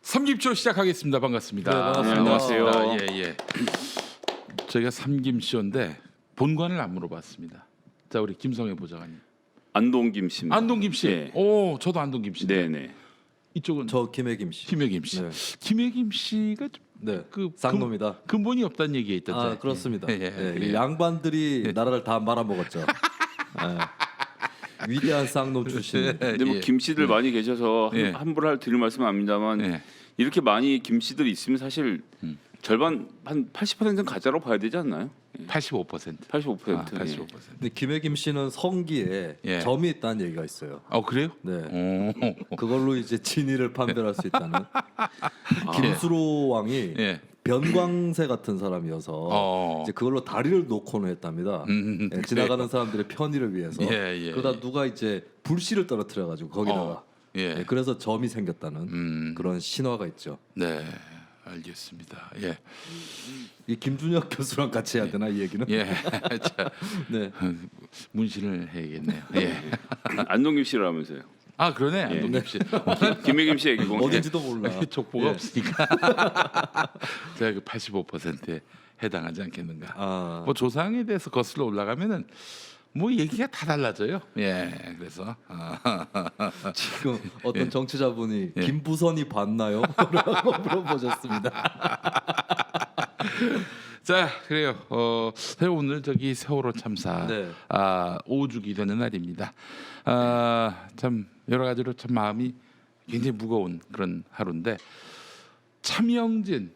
삼김쇼 시작하겠습니다. 반갑습니다. 네, 반갑습니다. 안녕하세요. 예. 저희가 삼김쇼인데 본관을 안 물어봤습니다. 자, 우리 김성애 보좌관님. 안동김 씨입니다. 안동김 씨. 네. 오, 저도 안동김 씨. 네네. 이쪽은 저 김혜김 씨. 김혜김 씨. 네. 김혜김 씨가 좀 네. 그 쌍놈이다. 근본이 없다는 얘기가 있던데. 아 그렇습니다. 예, 예, 네, 그래요. 이 양반들이 예. 나라를 다 말아먹었죠. 네. 위대한 쌍놈 출신. 근데 뭐 예. 김씨들 많이 계셔서 예. 함부로 드릴 말씀은 아닙니다만 예. 이렇게 많이 김씨들이 있으면 사실 절반 한 80%는 가짜로 봐야 되지 않나요? 85%. 85%. 아, 85%. 근데 김혜김 씨는 성기에 예. 점이 있다는 얘기가 있어요. 그래요? 네. 오. 그걸로 이제 진위를 판별할 수 있다는. 김수로 왕이 예. 변광세 같은 사람이어서 어. 이제 그걸로 다리를 놓고는 했답니다. 예, 지나가는 사람들의 편의를 위해서. 예. 그러다 누가 이제 불씨를 떨어뜨려 가지고 거기다가 예. 예, 그래서 점이 생겼다는 그런 신화가 있죠. 네. 알겠습니다. 예. 이 김준혁 교수랑 같이 해야 되나 이 얘기는? 예. 자, 네. 문신을 해야겠네요. 예. 안동김 씨라면서요. 아, 그러네. 안동김 씨. 김혜김 씨 얘기고. 어딘지도 몰라. 족보가 예. 없으니까 제가 그 85%에 해당하지 않겠는가. 아, 뭐 조상에 대해서 거슬러 올라가면은 뭐 얘기가 다 달라져요. 예, 그래서 지금 어떤 예. 정치자분이 예. 김부선이 봤나요? 라고 물어보셨습니다. 자, 그래요. 오늘 저기 세월호 참사 네. 5주기 되는 날입니다. 참 여러 가지로 참 마음이 굉장히 무거운 그런 하루인데 차명진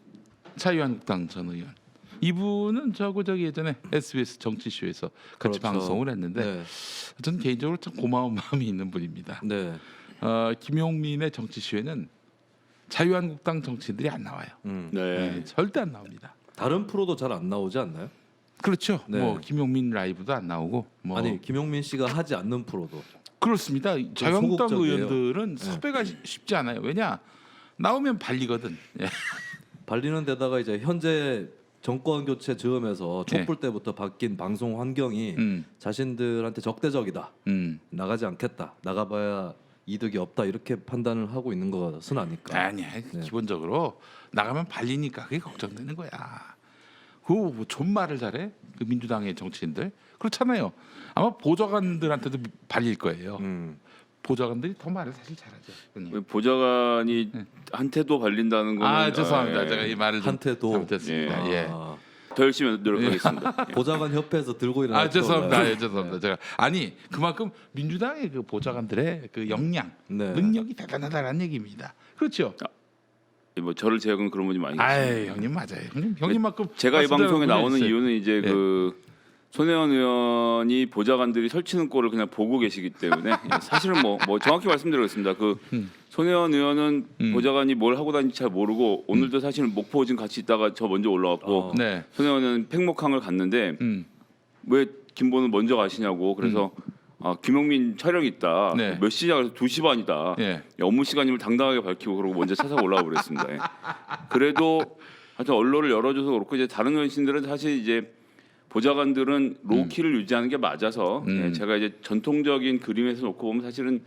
자유한국당 전 의원 이분은 저기 예전에 SBS 정치쇼에서 같이 그렇죠. 방송을 했는데 네. 저는 개인적으로 참 고마운 마음이 있는 분입니다. 네. 김용민의 정치쇼에는 자유한국당 정치인들이 안 나와요. 네. 절대 안 나옵니다. 다른 프로도 잘 안 나오지 않나요? 그렇죠. 네. 뭐 김용민 라이브도 안 나오고 뭐 아니 김용민 씨가 하지 않는 프로도. 그렇습니다. 자유한국당 소극적이에요. 의원들은 섭외가 쉽지 않아요. 왜냐 나오면 발리거든. 예. 발리는 데다가 이제 현재 정권 교체 즈음에서 촛불 때부터 바뀐 방송 환경이 음, 자신들한테 적대적이다. 음. 나가지 않겠다. 나가봐야 이득이 없다. 이렇게 판단을 하고 있는 것은 아닐까. 아니야. 기본적으로 나가면 발리니까 그게 걱정되는 거야. 그뭐 존말을 잘해? 그 민주당의 정치인들 그렇잖아요. 아마 보좌관들한테도 발릴 거예요. 보좌관들이 더 말을 사실 잘하죠. 형님. 보좌관이 한테도 발린다는 거는 죄송합니다. 예. 제가 이 말을 좀 한테도. 잘못했습니다. 예. 아, 더 열심히 노력하겠습니다. 보좌관 협회에서 들고 일어나. 죄송합니다. 죄송합니다. 제가 그만큼 민주당의 그 보좌관들의 그 역량, 네. 능력이 대단하다는 얘기입니다. 그렇죠. 뭐 저를 제외하고는 그런 분이 많이 계십니다. 형님 맞아요. 형님만큼 제가 이 방송에 나오는 있어요. 이유는 이제 예. 그 손혜원 의원이 보좌관들이 설치는 꼴을 그냥 보고 계시기 때문에 사실은 뭐 정확히 말씀드리겠습니다. 그 손혜원 의원은 보좌관이 뭘 하고 다니는지 잘 모르고 오늘도 사실은 목포 지금 같이 있다가 저 먼저 올라왔고 네. 손혜원 의원은 팽목항을 갔는데 왜 김보는 먼저 가시냐고 그래서 김용민 촬영이 있다. 네. 몇 시냐 그래서 2시 반이다. 예. 업무 시간임을 당당하게 밝히고 그러고 먼저 차서 올라와 버렸습니다. 예. 그래도 하여튼 언론을 열어줘서 그렇고 이제 다른 의원신들은 사실 이제 보좌관들은 로우키를 유지하는 게 맞아서 예, 제가 이제 전통적인 그림에서 놓고 보면 사실은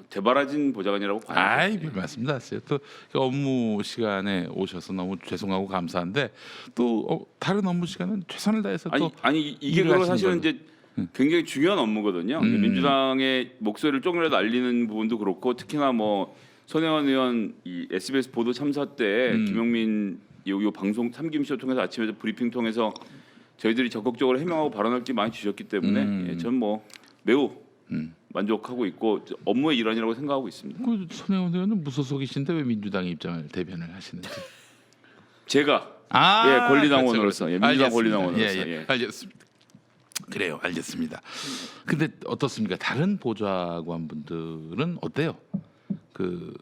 대바라진 보좌관이라고 봐요. 별 말씀 다 하세요. 또 업무 시간에 오셔서 너무 죄송하고 감사한데 또 다른 업무 시간은 최선을 다해서 또 아니 이게 일을 그거 하시는 사실은 거죠. 이제 굉장히 중요한 업무거든요. 민주당의 목소리를 조금이라도 알리는 부분도 그렇고 특히나 뭐 손혜원 의원 이 SBS 보도 참사 때 김용민 요 방송 삼김쇼 통해서 아침에 브리핑 통해서 저희들이 적극적으로 해명하고 발언할 게 많이 주셨기 때문에 예, 저는 뭐 매우 만족하고 있고 업무의 일환이라고 생각하고 있습니다. 그 손혜원 의원은 무소속이신데 왜 민주당의 입장을 대변을 하시는지. 제가 아, 권리당원으로서 그렇죠. 민주당 알겠습니다. 권리당원으로서 예. 알겠습니다. 그래요, 알겠습니다. 근데 어떻습니까? 다른 보좌관분들은 어때요? 그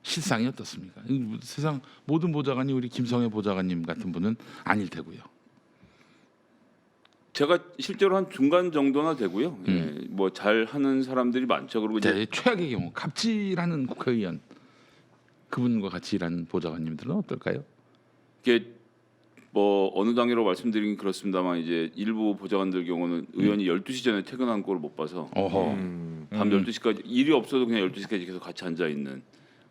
실상이 어떻습니까? 세상 모든 보좌관이 우리 김성애 보좌관님 같은 분은 아닐 테고요. 제가 실제로 한 중간 정도나 되고요. 예, 뭐 잘하는 사람들이 많죠. 그리고 이제 이제 최악의 경우 갑질하는 국회의원 그분과 같이 일하는 보좌관님들은 어떨까요? 이게 뭐 어느 단계로 말씀드리긴 그렇습니다만 이제 일부 보좌관들 경우는 의원이 12시 전에 퇴근한 꼴을 못 봐서 어허. 밤 12시까지 일이 없어도 그냥 12시까지 계속 같이 앉아 있는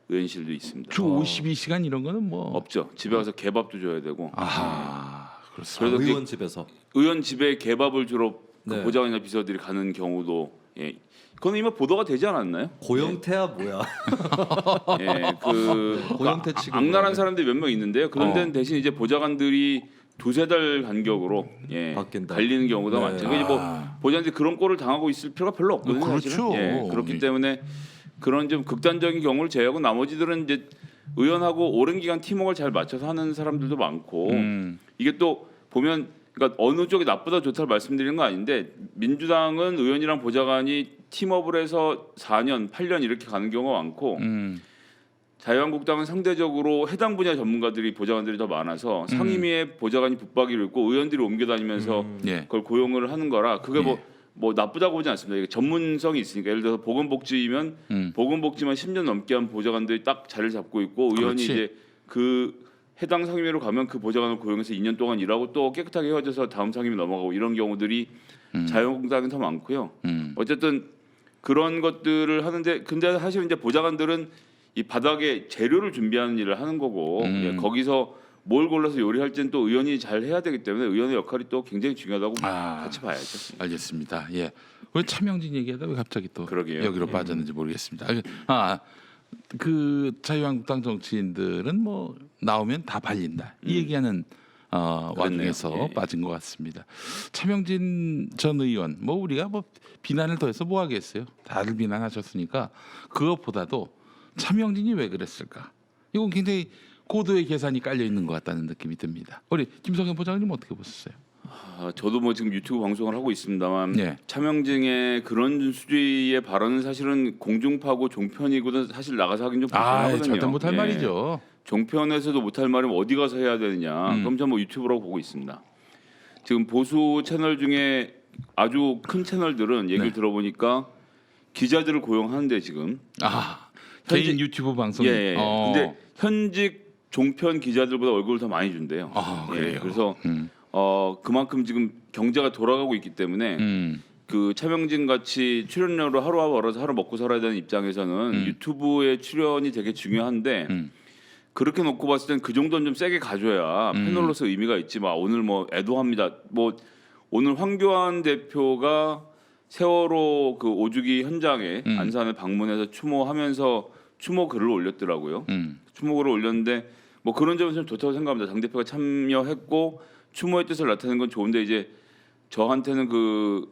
의원실도 있습니다. 주 52시간 이런 거는 뭐 없죠. 집에 가서 개밥도 줘야 되고. 아 그렇습니다. 그래서 그 의원 집에서 의원 집에 개밥을 주로 그 네. 보좌관이나 비서들이 가는 경우도 예. 그건 이미 보도가 되지 않았나요? 고영태야 뭐야? 예, 그 고영태 치고 악랄한 그러네. 사람들이 몇 명 있는데요. 그런 데는 대신 이제 보좌관들이 두세 달 간격으로 예, 바뀐다. 갈리는 경우가 네. 많죠. 그러니까 뭐 보좌관들이 그런 꼴을 당하고 있을 필요가 별로 없거든요. 그렇죠. 사실은. 예, 그렇기 때문에 그런 좀 극단적인 경우를 제외하고 나머지들은 이제 의원하고 오랜 기간 팀워크를 잘 맞춰서 하는 사람들도 많고 이게 또 보면 그러니까 어느 쪽이 나쁘다 좋다를 말씀드리는 거 아닌데 민주당은 의원이랑 보좌관이 팀업을 해서 4년, 8년 이렇게 가는 경우가 많고 자유한국당은 상대적으로 해당 분야 전문가들이 보좌관들이 더 많아서 상임위에 보좌관이 붙박이를 있고 의원들이 옮겨다니면서 예. 그걸 고용을 하는 거라 그게 뭐 나쁘다고 보지 않습니다. 이게 전문성이 있으니까 예를 들어서 보건복지면 보건복지만 10년 넘게 한 보좌관들이 딱 자리를 잡고 있고 의원이 그렇지. 이제 그 해당 상임위로 가면 그 보좌관을 고용해서 2년 동안 일하고 또 깨끗하게 헤어져서 다음 상임위 넘어가고 이런 경우들이 자유한국당은 더 많고요. 어쨌든 그런 것들을 하는데 근데 사실 이제 보좌관들은 이 바닥에 재료를 준비하는 일을 하는 거고 예, 거기서 뭘 골라서 요리할지는 또 의원이 잘 해야 되기 때문에 의원의 역할이 또 굉장히 중요하다고 같이 봐야죠. 알겠습니다. 예. 왜 차명진 얘기하다 왜 갑자기 또 그러게요. 여기로 빠졌는지 모르겠습니다. 그 자유한국당 정치인들은 뭐 나오면 다 발린다 이 얘기하는 와중에서 예. 빠진 것 같습니다. 차명진 전 의원 뭐 우리가 뭐 비난을 더해서 뭐 하겠어요. 다들 비난하셨으니까 그것보다도 차명진이 왜 그랬을까? 이건 굉장히 고도의 계산이 깔려 있는 것 같다는 느낌이 듭니다. 우리 김성현 부장님 어떻게 보셨어요? 저도 뭐 지금 유튜브 방송을 하고 있습니다만 예. 차명진의 그런 수준의 발언은 사실은 공중파고 종편이고는 사실 나가서 하긴 좀 불편하거든요. 절대 못할 예. 말이죠. 종편에서도 못할 말이면 어디 가서 해야 되느냐. 그럼 저 뭐 유튜브라고 보고 있습니다. 지금 보수 채널 중에 아주 큰 채널들은 얘기를 네. 들어보니까 기자들을 고용하는데 지금 개인 유튜브 방송. 예. 근데 현직 종편 기자들보다 월급을 더 많이 준대요. 그래요. 그래서 그만큼 지금 경제가 돌아가고 있기 때문에 그 차명진 같이 출연료로 하루 벌어서 하루 먹고 살아야 되는 입장에서는 유튜브의 출연이 되게 중요한데 그렇게 놓고 봤을 땐 그 정도는 좀 세게 가줘야 패널로서 의미가 있지. 막 오늘 뭐 애도합니다. 뭐 오늘 황교안 대표가 세월호 그 오주기 현장에 안산에 방문해서 추모하면서 추모 글을 올렸더라고요. 추모 글을 올렸는데 뭐 그런 점은 좀 좋다고 생각합니다. 당 대표가 참여했고 추모의 뜻을 나타내는 건 좋은데 이제 저한테는 그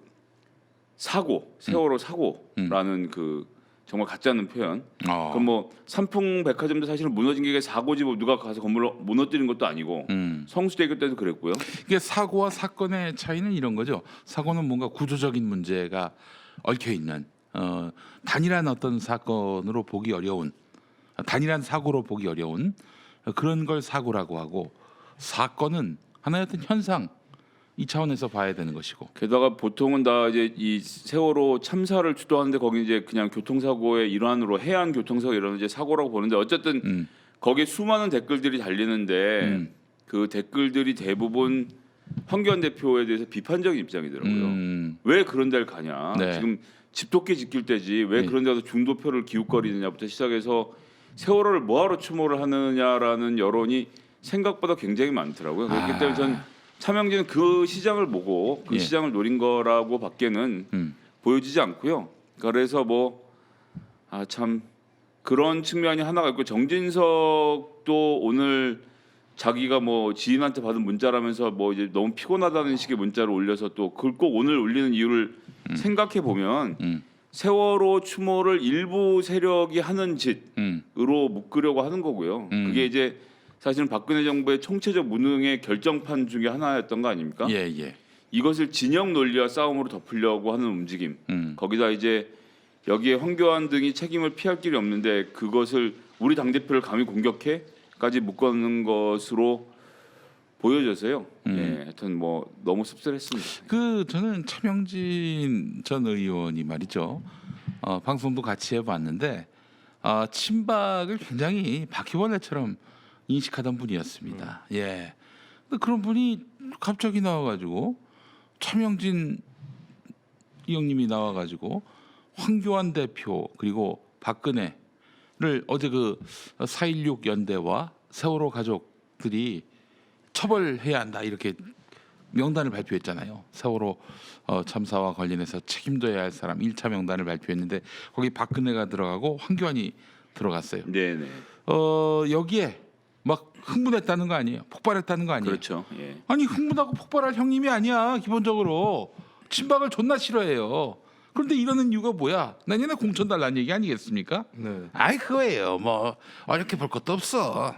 사고 세월호 사고라는 그 정말 같지 않은 표현. 그럼 뭐 삼풍 백화점도 사실은 무너진 게 사고지 뭐 누가 가서 건물을 무너뜨린 것도 아니고 성수대교 때도 그랬고요. 이게 사고와 사건의 차이는 이런 거죠. 사고는 뭔가 구조적인 문제가 얽혀 있는 단일한 어떤 사건으로 보기 어려운 단일한 사고로 보기 어려운 그런 걸 사고라고 하고 사건은 하나의 어떤 현상 이 차원에서 봐야 되는 것이고. 게다가 보통은 다 이제 이 세월호 참사를 주도하는데 거기 이제 그냥 교통사고의 일환으로 해안 교통사고 이런 이제 사고라고 보는데 어쨌든 거기에 수많은 댓글들이 달리는데 그 댓글들이 대부분 황교안 대표에 대해서 비판적인 입장이더라고요. 왜 그런 데를 가냐? 네. 지금 집토끼 지킬 때지 왜 그런 데서 중도표를 기웃거리느냐부터 시작해서 세월호를 뭐하러 추모를 하느냐라는 여론이 생각보다 굉장히 많더라고요. 그렇기 때문에 전 차명진은 그 시장을 보고 그 예. 시장을 노린 거라고 밖에는 보여지지 않고요. 그래서 뭐 참 그런 측면이 하나가 있고 정진석도 오늘 자기가 뭐 지인한테 받은 문자라면서 뭐 이제 너무 피곤하다는 식의 문자를 올려서 또 그걸 꼭 오늘 올리는 이유를 생각해 보면 세월호 추모를 일부 세력이 하는 짓으로 묶으려고 하는 거고요. 그게 이제 사실은 박근혜 정부의 총체적 무능의 결정판 중에 하나였던 거 아닙니까? 예. 이것을 진영 논리와 싸움으로 덮으려고 하는 움직임. 거기다 이제 여기에 황교안 등이 책임을 피할 길이 없는데 그것을 우리 당 대표를 감히 공격해까지 묶어놓는 것으로 보여져서요. 예, 하여튼 뭐 너무 씁쓸했습니다. 그 저는 차명진 전 의원이 말이죠. 방송도 같이 해봤는데 친박을 굉장히 바퀴벌레처럼 인식하던 분이었습니다. 예. 근데 그런 분이 갑자기 나와가지고 차명진 이 형님이 나와가지고 황교안 대표 그리고 박근혜를 어제 그 4.16 연대와 세월호 가족들이 처벌해야 한다 이렇게 명단을 발표했잖아요. 세월호 참사와 관련해서 책임져야 할 사람 1차 명단을 발표했는데 거기 박근혜가 들어가고 황교안이 들어갔어요. 네네. 여기에 막 흥분했다는 거 아니에요? 폭발했다는 거 아니에요? 그렇죠. 예. 아니 흥분하고 폭발할 형님이 아니야. 기본적으로 친박을 존나 싫어해요. 그런데 이러는 이유가 뭐야? 내년에 공천 달라는 얘기 아니겠습니까? 네. 아이 그거예요. 뭐 어렵게 볼 것도 없어.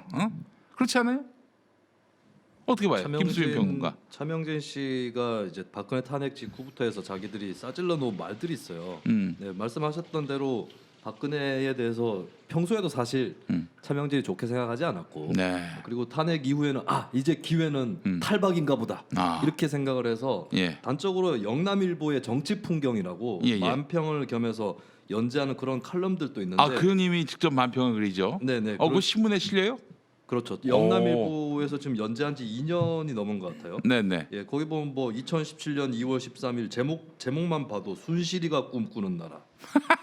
그렇지 않아요? 어떻게 봐요, 김수민 평론가? 차명진 씨가 이제 박근혜 탄핵 직후부터 해서 자기들이 싸질러 놓은 말들이 있어요. 네, 말씀하셨던 대로 박근혜에 대해서 평소에도 사실 차명진이 좋게 생각하지 않았고, 네. 그리고 탄핵 이후에는 이제 기회는 탈박인가 보다 이렇게 생각을 해서 예. 단적으로 영남일보의 정치 풍경이라고 예, 예. 만평을 겸해서 연재하는 그런 칼럼들도 있는데, 그 형님이 직접 만평을 그리죠. 네네. 그 신문에 실려요? 그렇죠. 영남일보에서 지금 연재한 지 2년이 넘은 것 같아요. 네네. 예, 거기 보면 뭐 2017년 2월 13일 제목만 봐도 순실이가 꿈꾸는 나라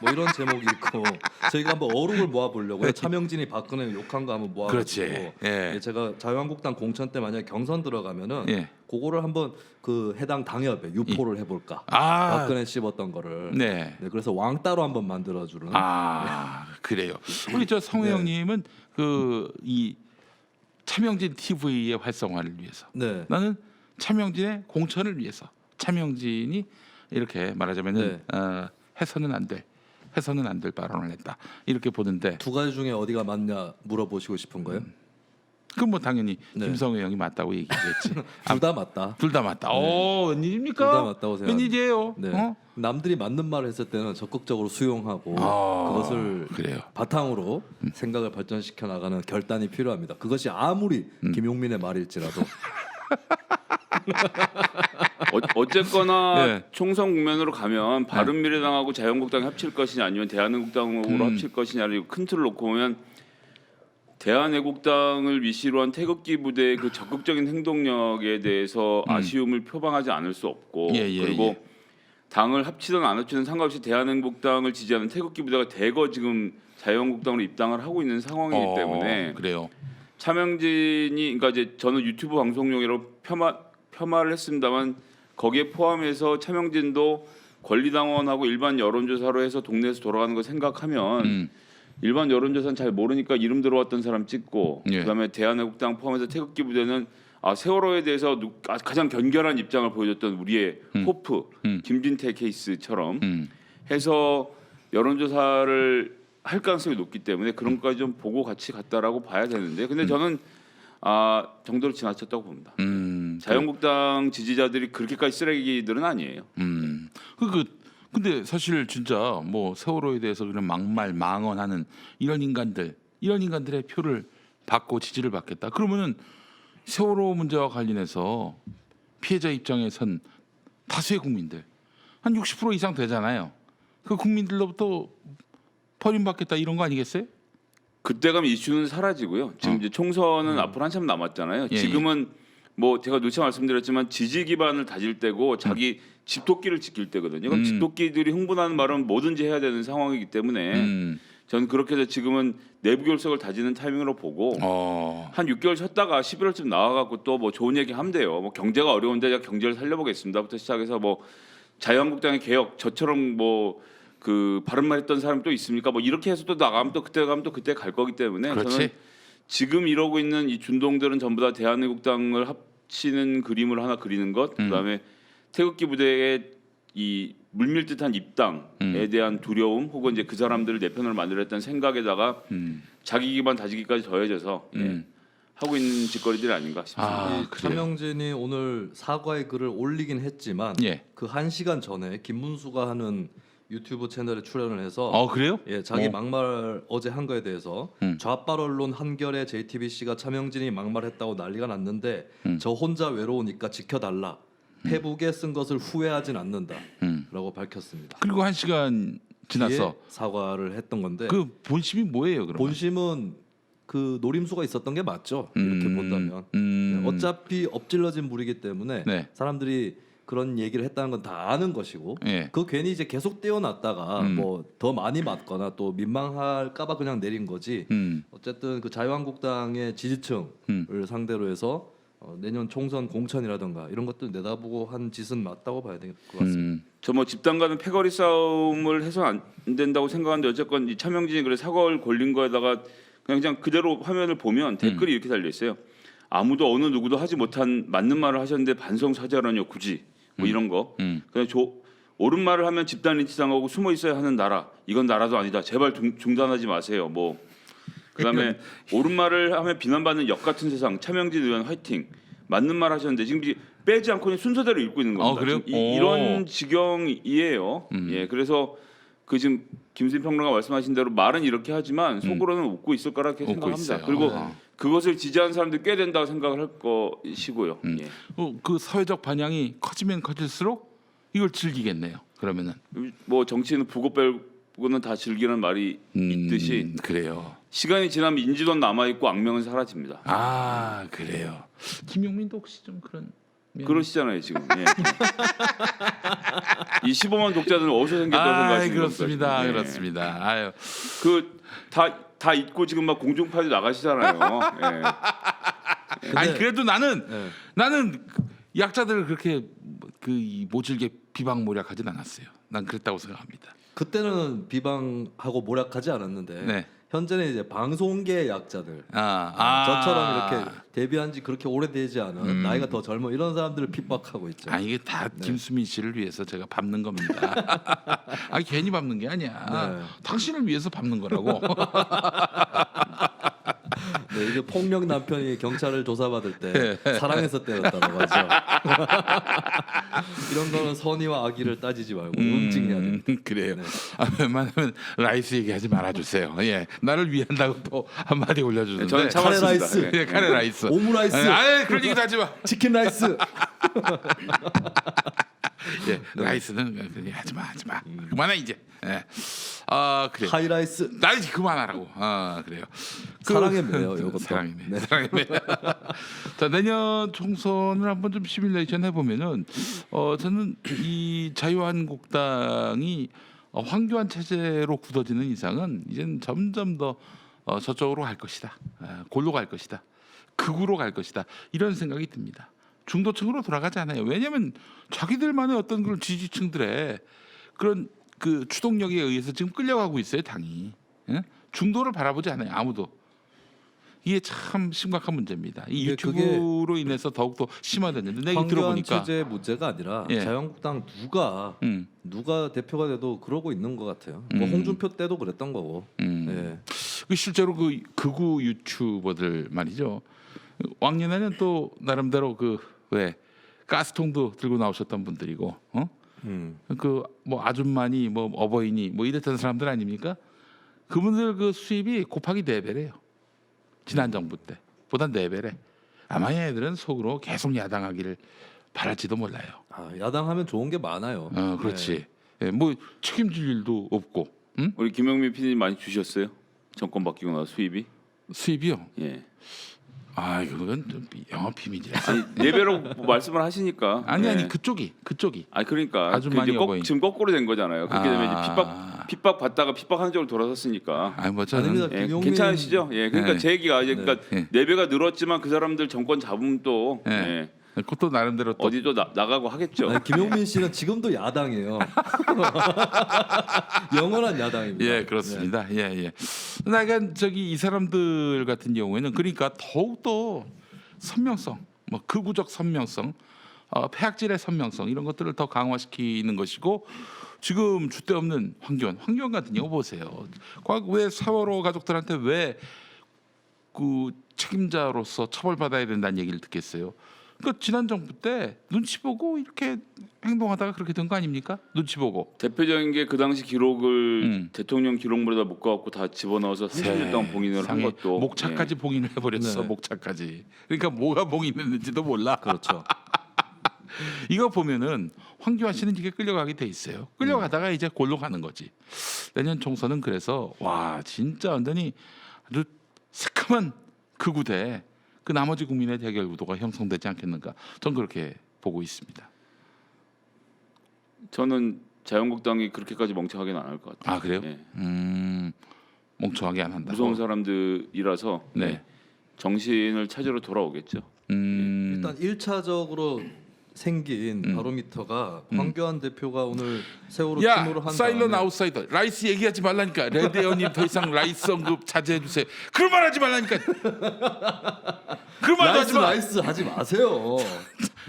뭐 이런 제목이 있고, 저희가 한번 어록을 모아 보려고요. 차명진이 박근혜 욕한 거 한번 모아 그렇지. 가지고 예. 제가 자유한국당 공천 때 만약에 경선 들어가면은 예. 그거를 한번 그 해당 당협에 유포를 해볼까. 아. 박근혜 씹었던 거를. 네. 네, 그래서 왕따로 한번 만들어주는. 그래요. 우리 저 성우 네. 형님은 이 차명진 TV의 활성화를 위해서, 네. 나는 차명진의 공천을 위해서, 차명진이 이렇게 말하자면은 해서는 안 될 발언을 했다 이렇게 보는데, 두 가지 중에 어디가 맞냐 물어보시고 싶은 거예요? 그럼 뭐 당연히 네. 김성우 형이 맞다고 얘기했지. 둘 다 맞다. 둘 다 맞다. 웬일입니까? 둘 다 맞다고 생각합니다. 웬일이에요? 네. 남들이 맞는 말을 했을 때는 적극적으로 수용하고 그것을 그래요. 바탕으로 생각을 발전시켜 나가는 결단이 필요합니다. 그것이 아무리 김용민의 말일지라도. 어쨌거나 네. 총선 국면으로 가면 바른미래당하고 자유한국당이 합칠 것이냐 아니면 대한애국당으로 합칠 것이냐를 큰 틀을 놓고 보면 대한애국당을 위시로 한 태극기 부대의 그 적극적인 행동력에 대해서 아쉬움을 표방하지 않을 수 없고, 그리고 당을 합치든 안 합치든 상관없이 대한애국당을 지지하는 태극기 부대가 대거 지금 자유한국당으로 입당을 하고 있는 상황이기 때문에 그래요. 차명진이, 그러니까 이제 저는 유튜브 방송용으로 폄하를 했습니다만 거기에 포함해서 차명진도 권리당원하고 일반 여론조사로 해서 동네에서 돌아가는 거 생각하면 일반 여론조사는 잘 모르니까 이름 들어왔던 사람 찍고, 그다음에 대한애국당 포함해서 태극기 부대는 세월호에 대해서 가장 견결한 입장을 보여줬던 우리의 호프 김진태 케이스처럼 해서 여론조사를 할 가능성이 높기 때문에 그런 것까지 좀 보고 같이 갔다라고 봐야 되는데, 근데 저는 정도로 지나쳤다고 봅니다. 자유한국당 지지자들이 그렇게까지 쓰레기들은 아니에요. 근데 사실 진짜 뭐 세월호에 대해서 그런 막말 망언하는 이런 인간들의 표를 받고 지지를 받겠다. 그러면은 세월호 문제와 관련해서 피해자 입장에 선 다수의 국민들 한 60% 이상 되잖아요. 그 국민들로부터 버림받겠다 이런 거 아니겠어요? 그때 가면 이슈는 사라지고요. 지금 이제 총선은 앞으로 한참 남았잖아요. 지금은 뭐 제가 누차 말씀드렸지만 지지 기반을 다질 때고 자기 집토끼를 지킬 때거든요. 그럼 집토끼들이 흥분하는 말은 뭐든지 해야 되는 상황이기 때문에 저는 그렇게 해서 지금은 내부 결석을 다지는 타이밍으로 보고 한 6개월 쉬었다가 11월쯤 나와갖고 또 뭐 좋은 얘기 하면 돼요. 뭐 경제가 어려운데 제가 경제를 살려보겠습니다부터 시작해서 뭐 자유한국당의 개혁, 저처럼 뭐 그 바른말 했던 사람이 또 있습니까? 뭐 이렇게 해서 또 나가면 또 그때 가면 또 그때 갈 거기 때문에 그렇지. 저는 지금 이러고 있는 이 준동들은 전부 다 대한애국당을 합치는 그림을 하나 그리는 것, 그다음에 태극기 부대의 이 물밀듯한 입당에 대한 두려움, 혹은 이제 그 사람들을 내 편으로 만들었다는 생각에다가 자기 기반 다지기까지 더해져서 하고 있는 짓거리들이 아닌가 싶습니다. 차명진이 오늘 사과의 글을 올리긴 했지만 그 1시간 전에 김문수가 하는 유튜브 채널에 출연을 해서 그래요? 자기 막말 어제 한 거에 대해서 좌빨 언론 한겨레 JTBC가 차명진이 막말했다고 난리가 났는데 저 혼자 외로우니까 지켜달라. 페북에 쓴 것을 후회하진 않는다라고 밝혔습니다. 그리고 1시간 지나서 사과를 했던 건데, 그 본심이 뭐예요? 그러면? 본심은 그 노림수가 있었던 게 맞죠. 이렇게 본다면 어차피 엎질러진 물이기 때문에 사람들이 그런 얘기를 했다는 건 다 아는 것이고 예. 그 괜히 이제 계속 떼어놨다가 뭐 더 많이 맞거나 또 민망할까봐 그냥 내린 거지. 어쨌든 그 자유한국당의 지지층을 상대로 해서 내년 총선 공천이라든가 이런 것들 내다보고 한 짓은 맞다고 봐야 될 것 같습니다. 저 뭐 집단 간의 패거리 싸움을 해서는 안 된다고 생각하는데 어쨌건 이 차명진이 그래 사과를 걸린 거에다가 그냥 그대로 화면을 보면 댓글이 이렇게 달려 있어요. 아무도 어느 누구도 하지 못한 맞는 말을 하셨는데 반성 사죄하라뇨 굳이 뭐 이런 거. 그냥 옳은 말을 하면 집단 린치 당하고 숨어 있어야 하는 나라. 이건 나라도 아니다. 제발 중단하지 마세요. 뭐 그다음에 옳은 말을 하면 비난받는 역 같은 세상. 차명진 의원 화이팅. 맞는 말 하셨는데 지금 빼지 않고 그냥 순서대로 읽고 있는 겁니다. 그래요? 이런 지경이에요. 예, 그래서 그 지금 김수진 평론가 말씀하신 대로 말은 이렇게 하지만 속으로는 웃고 있을 거라 웃고 생각합니다. 있어요. 그리고 그것을 지지하는 사람들이 꽤 된다고 생각을 할 것이고요. 예. 그 사회적 반향이 커지면 커질수록 이걸 즐기겠네요. 그러면은 뭐 정치는 부고 빼고는 다 즐기는 말이 있듯이 그래요. 시간이 지나면 인지도는 남아 있고 악명은 사라집니다. 아 그래요. 김용민도 혹시 좀 그런 그러시잖아요 지금. 예. 이 15만 독자들은 어디서 생겼다고 생각하시는 그렇습니다. 겁니까, 지금? 예. 그렇습니다. 아유. 다 잊고 지금 막 공중파도 나가시잖아요. 예. 아니 그래도 나는 네. 약자들을 그렇게 이 모질게 비방모략하진 않았어요. 난 그랬다고 생각합니다. 그때는 비방하고 모략하지 않았는데 네. 현재는 이제 방송계 약자들 저처럼 이렇게 데뷔한 지 그렇게 오래되지 않은 나이가 더 젊은 이런 사람들을 핍박하고 있죠. 이게 다 김수민 씨를 위해서 제가 밟는 겁니다. 괜히 밟는 게 아니야. 네. 당신을 위해서 밟는 거라고. 네, 이게 폭력 남편이 경찰을 조사받을 때 사랑해서 때렸다고 하죠. 이런 거는 선의와 악의를 따지지 말고 응징해야 돼. 그래요. 네. 웬만하면 라이스 얘기하지 말아주세요. 예, 나를 위한다고 또 한마디 올려주는데. 저는 카레 참았습니다. 라이스. 예. 예, 카레 라이스. 오므라이스. 그런 얘기도 하지 마. 치킨 라이스. 예, 라이스는 그냥 하지 마. 그만해 이제. 예. 그래. 하이라이스. 나 이제 그만하라고. 그래요. 사랑의 매요, 이것도. 사랑의 매. 네. 사랑의 매. 자, 내년 총선을 한번 좀 시뮬레이션 해보면은 저는 이 자유한국당이 황교안 체제로 굳어지는 이상은 이제는 점점 더 저쪽으로 갈 것이다. 골로 갈 것이다. 극우로 갈 것이다. 이런 생각이 듭니다. 중도층으로 돌아가지 않아요. 왜냐하면 자기들만의 어떤 그런 지지층들의 그런 그 추동력에 의해서 지금 끌려가고 있어요, 당이. 예? 중도를 바라보지 않아요, 아무도. 이게 참 심각한 문제입니다. 이 근데 유튜브로 인해서 더욱더 심화됐는데 내가 황교안 들어보니까 체제 문제가 아니라 예. 자유한국당 누가 대표가 돼도 그러고 있는 것 같아요. 뭐 홍준표 때도 그랬던 거고. 예. 실제로 그 극우 유튜버들 말이죠. 왕년에는 또 나름대로 왜 가스통도 들고 나오셨던 분들이고, 그 뭐 아줌마니 뭐 어버이니 뭐 이랬던 사람들 아닙니까? 그분들 그 수입이 곱하기 4배래요. 지난 정부 때보다 4배래. 아마 얘네들은 속으로 계속 야당하기를 바랄지도 몰라요. 야당하면 좋은 게 많아요. 그렇지. 예, 뭐 책임질 일도 없고. 우리 김영민 PD님 많이 주셨어요? 정권 바뀌고 나서 수입이요? 예. 그건 좀 영업 비밀이라. 아니 4배로 말씀을 하시니까. 아니 예. 그쪽이. 그러니까 아주 많이 어버이. 지금 거꾸로 된 거잖아요. 그렇게 되면 이제 핍박 받다가 핍박하는 쪽으로 돌아섰으니까. 뭐 저는 아닙니다. 예, 김용민- 괜찮으시죠? 예, 그러니까 네. 제 얘기가 이제 그러니까 네. 4배가 늘었지만 그 사람들 정권 잡으면 또 네. 예, 그것도 나름대로 또 어디도 나가고 하겠죠. 아니, 김용민 씨는 지금도 야당이에요. 영원한 야당입니다. 예, 그렇습니다. 예. 나간 이 사람들 같은 경우에는 그러니까 더욱더 선명성, 뭐 극우적 선명성, 폐악질의 선명성 이런 것들을 더 강화시키는 것이고 지금 줏대 없는 황교안 같은 경우 보세요. 왜 세월호 가족들한테 왜 그 책임자로서 처벌받아야 된다는 얘기를 듣겠어요. 그러니까 지난 정부 때 눈치 보고 이렇게 행동하다가 그렇게 된 거 아닙니까? 눈치 보고. 대표적인 게 그 당시 기록을 대통령 기록물에다 묶어갖고 다 집어넣어서 30일 동안 봉인을 한 세상에 것도 목차까지 봉인을 해버렸어. 네. 목차까지. 그러니까 뭐가 봉인했는지도 몰라. 그렇죠. 이거 보면은 황교안 씨는 이게 끌려가게 돼 있어요. 끌려가다가 이제 골로 가는 거지. 내년 총선은 그래서 와 진짜 완전히 아주 새카만 극우대 그 나머지 국민의 대결 구도가 형성되지 않겠는가. 전 그렇게 보고 있습니다. 저는 자유한국당이 그렇게까지 멍청하게는 안 할 것 같아요. 아 그래요? 예. 멍청하게 안 한다. 무서운 사람들이라서 네. 정신을 찾으러 돌아오겠죠. 일단 1차적으로 생긴 바로미터가 황교안 대표가 오늘 세월호 야 추모를 한 사일런 다음에 아웃사이더 라이스 얘기하지 말라니까. 레드에어님 더 이상 라이스 언급 자제해 주세요. 그런 말 하지 말라니까. 그런 말도 하지 마. 라이스 하지 마세요.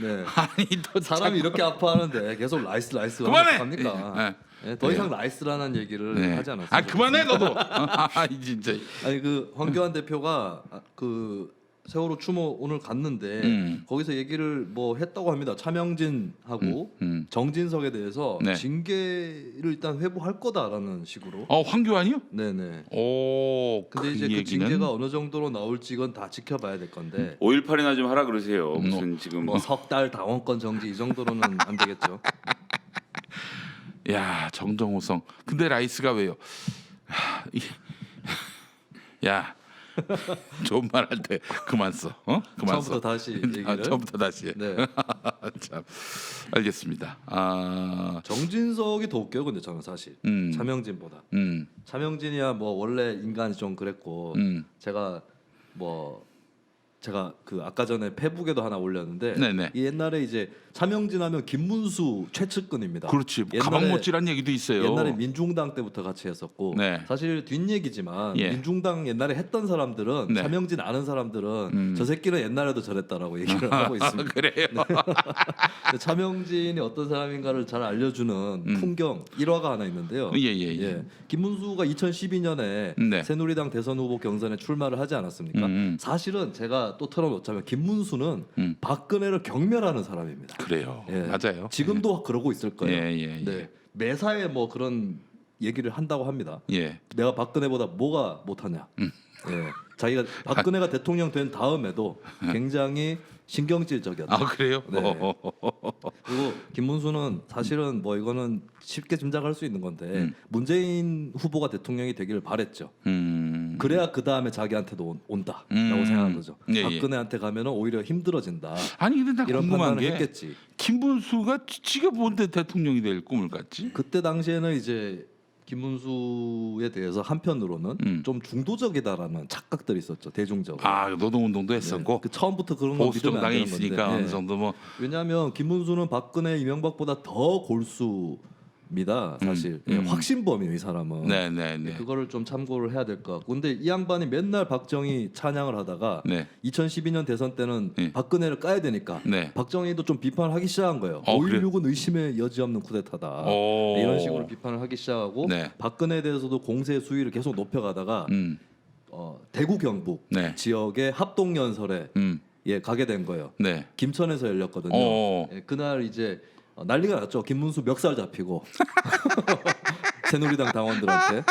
네. 아니 너 사람이 이렇게 아파하는데 계속 라이스 그만해. 합니까? 네, 더 이상 라이스라는 얘기를 네. 하지 않았어요. 아 그만해 너도. 아 진짜. 아니 그 황교안 대표가 그 세월호 추모 오늘 갔는데 거기서 얘기를 뭐 했다고 합니다. 차명진하고 정진석에 대해서 네. 징계를 일단 회부할 거다라는 식으로. 황교안이요? 네네. 오. 근데 이제 그 징계가 어느 정도로 나올지 이건 다 지켜봐야 될 건데 5.18이나 좀 하라 그러세요. 무슨 지금 뭐 석 달 당원권 정지 이 정도로는 안 되겠죠. 야 정정호성. 근데 라이스가 왜요? 야 좋은 말 할 때 그만 써. 그만 처음부터 써. 다시 얘기를. 처음부터 다시. 해. 네. 참 알겠습니다. 정진석이 더 웃겨요. 근데 저는 사실 차명진보다. 차명진이야 뭐 원래 인간이 좀 그랬고 제가 그 아까 전에 페북에도 하나 올렸는데 네네. 이 옛날에 이제 차명진하면 김문수 최측근입니다. 그렇지. 옛날에- 가방 못질한 얘기도 있어요. 옛날에 민중당 때부터 같이 했었고 네. 사실 뒷얘기지만 예. 민중당 옛날에 했던 사람들은 네. 차명진 아는 사람들은 저 새끼는 옛날에도 저랬다라고 얘기를 하고 있습니다. 그래요. 근데 차명진이 어떤 사람인가를 잘 알려주는 풍경 1화가 하나 있는데요. 예. 김문수가 2012년에 네. 새누리당 대선 후보 경선에 출마를 하지 않았습니까? 사실은 제가 또 털어놓자면 김문수는 박근혜를 경멸하는 사람입니다. 그래요. 예. 맞아요. 지금도 그러고 있을 거예요. 예. 네. 매사에 뭐 그런 얘기를 한다고 합니다. 예. 내가 박근혜보다 뭐가 못하냐. 예. 자기가 박근혜가 대통령 된 다음에도 굉장히 신경질적이었다. 아 그래요? 네. 그리고 김문수는 사실은 뭐 이거는 쉽게 짐작할 수 있는 건데 문재인 후보가 대통령이 되기를 바랬죠. 그래야 그 다음에 자기한테도 온다라고 생각한 거죠. 예. 박근혜한테 가면은 오히려 힘들어진다. 아니 근데 나 이런 궁금한 판단을 게 했겠지. 김문수가 지가 뭔데 대통령이 될 꿈을 꿨지? 그때 당시에는 이제 김문수에 대해서 한편으로는 좀 중도적이다라는 착각들이 있었죠. 대중적으로. 아 노동운동도 했었고 그 처음부터 그런 거 보수 믿으면 안 정당에 되는 있으니까 건데. 어느 정도 뭐 왜냐하면 김문수는 박근혜, 이명박보다 더 골수입니다. 사실 확신범이에요, 이 사람은. 네네네. 그거를 좀 참고를 해야 될 것 같고. 근데 이 양반이 맨날 박정희 찬양을 하다가 네. 2012년 대선 때는 네. 박근혜를 까야 되니까 네. 박정희도 좀 비판을 하기 시작한 거예요. 그래요? 5.16은 의심의 여지 없는 쿠데타다. 오. 이런 식으로 비판을 하기 시작하고 네. 박근혜에 대해서도 공세 수위를 계속 높여가다가 대구 경북 네. 지역의 합동연설에 가게 된 거예요. 네. 김천에서 열렸거든요. 오. 예, 그날 이제 난리가 났죠. 김문수 멱살 잡히고 새누리당 당원들한테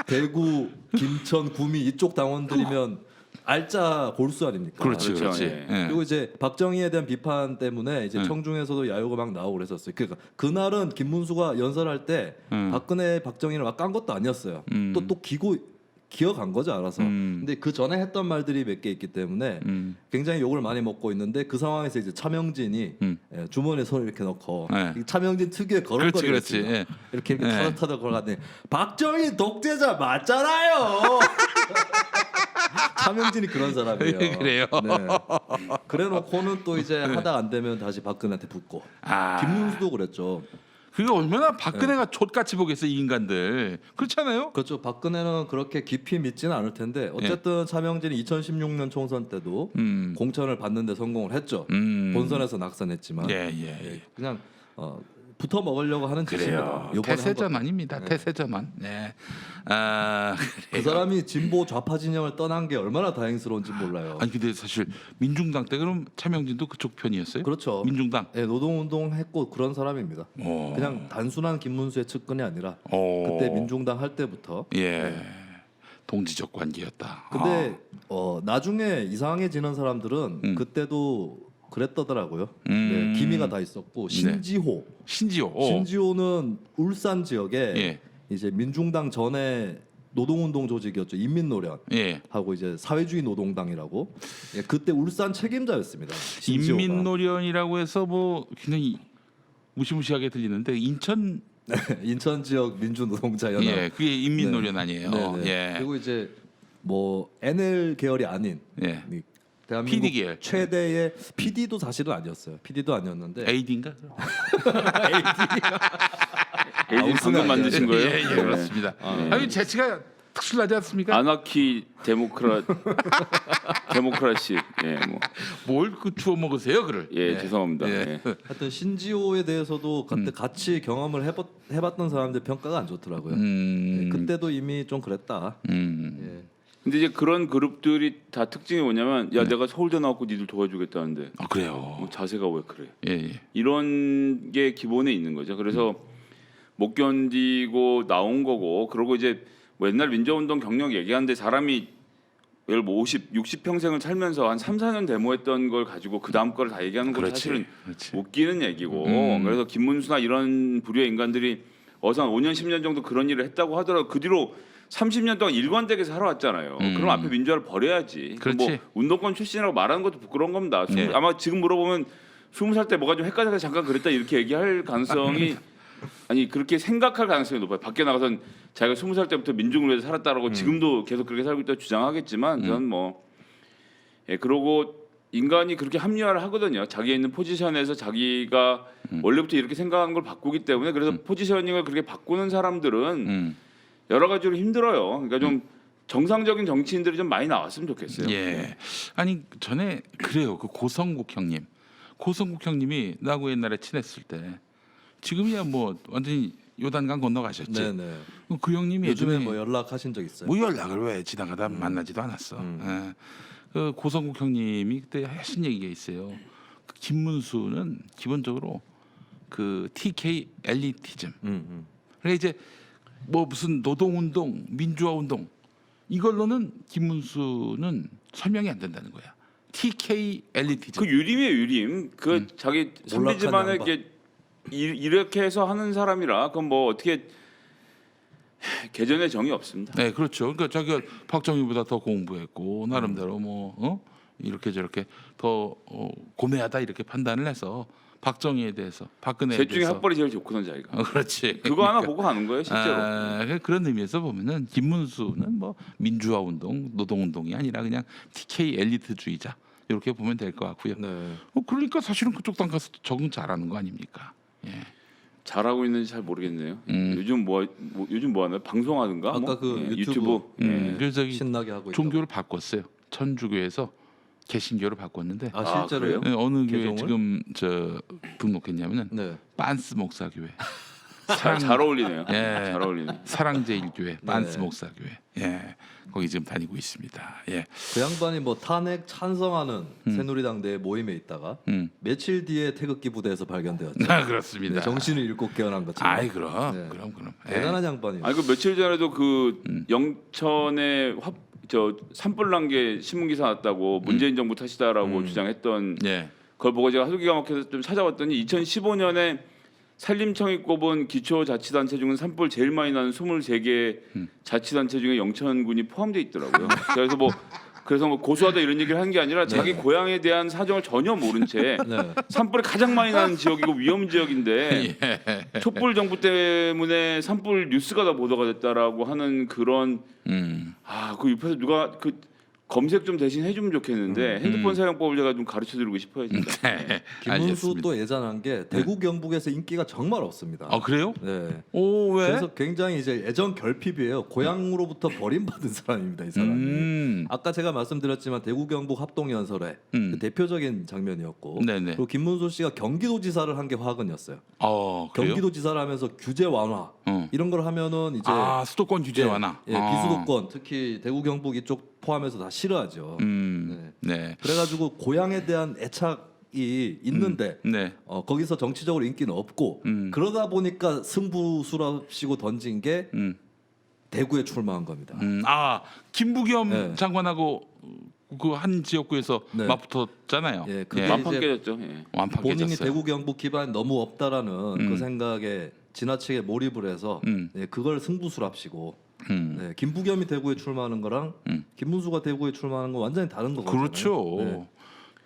대구, 김천, 구미 이쪽 당원들이면 알짜 골수 아닙니까? 그렇지, 그렇죠. 그렇지. 예. 예. 그리고 이제 박정희에 대한 비판 때문에 이제 청중에서도 야유가 막 나오고 그랬었어요. 그러니까 그날은 김문수가 연설할 때 박근혜, 박정희를 막 깐 것도 아니었어요. 또 기어간 거죠, 알아서. 근데 그 전에 했던 말들이 몇 개 있기 때문에 굉장히 욕을 많이 먹고 있는데 그 상황에서 이제 차명진이 주머니에 손을 이렇게 넣고 이 차명진 특유의 걸음걸이가 그렇지. 있습니다. 예. 이렇게 타닥타닥 걸어갔더니 박정희 독재자 맞잖아요. 차명진이 그런 사람이에요. 그래요? 네. 그래놓고는 또 이제 하다 안 되면 다시 박근혜한테 붙고. 김문수도 그랬죠. 그게 얼마나 박근혜가 족같이 보겠어 이 인간들. 그렇잖아요? 그렇죠. 박근혜는 그렇게 깊이 믿지는 않을 텐데 어쨌든 차명진이 2016년 총선 때도 공천을 받는데 성공을 했죠. 본선에서 낙선했지만 예. 그냥 붙어 먹으려고 하는 짓입니다. 그래요. 태세전 아닙니다. 태세전환. 네. 그 사람이 진보 좌파 진영을 떠난 게 얼마나 다행스러운지 몰라요. 아니 근데 사실 민중당 때 그럼 차명진도 그쪽 편이었어요? 그렇죠. 민중당. 네, 노동운동 했고 그런 사람입니다. 그냥 단순한 김문수의 측근이 아니라 그때 민중당 할 때부터. 예. 동지적 관계였다. 근데 나중에 이상해지는 사람들은 그때도 그랬더라고요. 네, 기미가 다 있었고 신지호. 신지호는 울산 지역에 이제 민중당 전에 노동운동 조직이었죠. 인민노련 하고 이제 사회주의 노동당이라고. 그때 울산 책임자였습니다. 신지호가. 인민노련이라고 해서 뭐 굉장히 무시무시하게 들리는데 인천 인천 지역 민주노동자 연합. 예, 그게 인민노련 아니에요. 네네. 예. 그리고 이제 뭐 NL 계열이 아닌 예. 이 대한민국 PD 계열. 최대의 PD도 사실은 아니었어요. PD도 아니었는데 AD인가? AD 방금 만드신 거예요? 예, 예, 그렇습니다. 아니 재치가 특출나지 않습니까? 아나키 데모크라시. 예, 뭐. 뭘 그 주워 먹으세요, 그를? 예, 죄송합니다. 예. 예. 하여튼 신지호에 대해서도 그때 같이 경험을 해봤던 사람들 평가가 안 좋더라고요. 예, 그때도 이미 좀 그랬다. 예. 근데 이제 그런 그룹들이 다 특징이 뭐냐면 야 내가 서울대 나왔고 니들 도와주겠다는데 아, 그래요. 뭐 자세가 왜 그래? 예, 예. 이런 게 기본에 있는 거죠. 그래서 못 견디고 나온 거고 그러고 이제 뭐 옛날 민주화운동 경력 얘기하는데 사람이 예를 뭐 50, 60 평생을 살면서 한 3, 4년 데모했던 걸 가지고 그 다음 거를 다 얘기하는 건 그렇지, 사실은 그렇지. 웃기는 얘기고 그래서 김문수나 이런 부류의 인간들이 어서 한 5년, 10년 정도 그런 일을 했다고 하더라도 그 뒤로 30년 동안 일관되게 살아왔잖아요. 그럼 앞에 민주화를 버려야지. 그렇지. 뭐 운동권 출신이라고 말하는 것도 부끄러운 겁니다. 네. 아마 지금 물어보면 20살 때 뭐가 좀 헷갈려서 잠깐 그랬다 이렇게 얘기할 가능성이 아니 그렇게 생각할 가능성이 높아요. 밖에 나가선 자기가 20살 때부터 민중을 위해서 살았다라고 지금도 계속 그렇게 살고 있다고 주장하겠지만 저는 뭐 예, 그러고 인간이 그렇게 합리화를 하거든요. 자기가 있는 포지션에서 자기가 원래부터 이렇게 생각하는 걸 바꾸기 때문에 그래서 포지셔닝을 그렇게 바꾸는 사람들은 여러 가지로 힘들어요. 그러니까 좀 정상적인 정치인들이 좀 많이 나왔으면 좋겠어요. 예. 아니 전에 그래요. 그 고성국 형님, 고성국 형님이 나하고 옛날에 친했을 때 지금이야 뭐 완전히 요단강 건너가셨지. 네네. 그 형님이 요즘에 예전에 뭐 연락하신 적 있어요? 뭐 연락을 왜 지나가다 만나지도 않았어. 예. 그 고성국 형님이 그때 하신 얘기가 있어요. 그 김문수는 기본적으로 그 TK 엘리티즘. 그러니까 이제 뭐 무슨 노동운동, 민주화운동 이걸로는 김문수는 설명이 안 된다는 거야. TK 엘리티즘. 그 유림이에요, 유림. 그 자기 선비 몰락한 집안에 양반. 이렇게 이렇게 해서 하는 사람이라 그건 뭐 어떻게 개전의 정이 없습니다. 네, 그렇죠. 그러니까 자기가 박정희보다 더 공부했고 나름대로 뭐 이렇게 저렇게 더 고매하다 이렇게 판단을 해서 박정희에 대해서 박근혜에 셋 중에 대해서 학벌이 제일 좋거든 자기가. 그렇지. 그거 하나 보고 가는 거예요, 실제로. 그런 의미에서 보면은 김문수는 뭐 민주화 운동, 노동 운동이 아니라 그냥 TK 엘리트주의자 이렇게 보면 될 것 같고요. 네. 그러니까 사실은 그쪽 당 가서 적응 잘하는 거 아닙니까? 예. 잘하고 있는지 잘 모르겠네요. 요즘 요즘 뭐 하나요? 방송하는가? 아까 뭐? 그 예, 유튜브. 그래서 저기 신나게 하고 있다고. 종교를 바꿨어요. 천주교에서 개신교를 바꿨는데 아 실제로요? 그래요? 어느 교회 개종을? 지금 저 등록했냐면은 네. 빤스 목사교회. 잘 어울리네요. 예. 잘 어울리네. 사랑제일교회 빤스 네. 목사교회. 예. 거기 지금 다니고 있습니다. 예. 그 양반이 뭐 탄핵 찬성하는 새누리당 내 모임에 있다가 며칠 뒤에 태극기 부대에서 발견되었죠. 아, 그렇습니다. 네, 정신을 잃고 깨어난 것처럼. 아이 그럼 네. 그럼 예. 대단한 양반이에요. 아니 그 며칠 전에도 그 영천에 산불 난 게 신문 기사 났다고 문재인 정부 탓이다라고 주장했던 예. 그걸 보고 제가 하도 기가 막혀서 좀 찾아봤더니 2015년에 산림청이 꼽은 기초자치단체 중은 산불 제일 많이 나는 23개 자치단체 중에 영천군이 포함되어 있더라고요. 그래서 뭐 고소하다 이런 얘기를 한 게 아니라 자기 고향에 대한 사정을 전혀 모른 채 네. 산불이 가장 많이 나는 지역이고 위험 지역인데 촛불 정부 때문에 산불 뉴스가 다 보도가 됐다라고 하는 그런 그 옆에서 누가 그 검색 좀 대신 해주면 좋겠는데 핸드폰 사용법을 제가 좀 가르쳐드리고 싶어요 진짜. 네. 김문수 알겠습니다. 또 예전한 게 대구 경북에서 인기가 정말 없습니다. 아 그래요? 네. 오 왜? 그래서 굉장히 이제 애정 결핍이에요. 고향으로부터 버림받은 사람입니다, 이 사람이. 아까 제가 말씀드렸지만 대구 경북 합동연설회 그 대표적인 장면이었고, 네네. 그리고 김문수 씨가 경기도지사를 한 게 화근이었어요. 그래요? 경기도지사를 하면서 규제 완화 이런 걸 하면은 이제 수도권 규제 완화. 비수도권 특히 대구 경북 이쪽 포함해서 다 싫어하죠. 네. 네. 그래가지고 고향에 대한 애착이 있는데 네. 거기서 정치적으로 인기는 없고 그러다 보니까 승부수랍시고 던진 게 대구에 출마한 겁니다. 김부겸 네. 장관하고 그 한 지역구에서 네. 맞붙었잖아요. 예, 그게 예. 완판 이제 깨졌죠. 예. 완판 본인이 깨졌어요. 대구 경북 기반이 너무 없다라는 그 생각에 지나치게 몰입을 해서 그걸 승부수랍시고 네, 김부겸이 대구에 출마하는 거랑 김문수가 대구에 출마하는 건 완전히 다른 거거든요. 그렇죠. 네.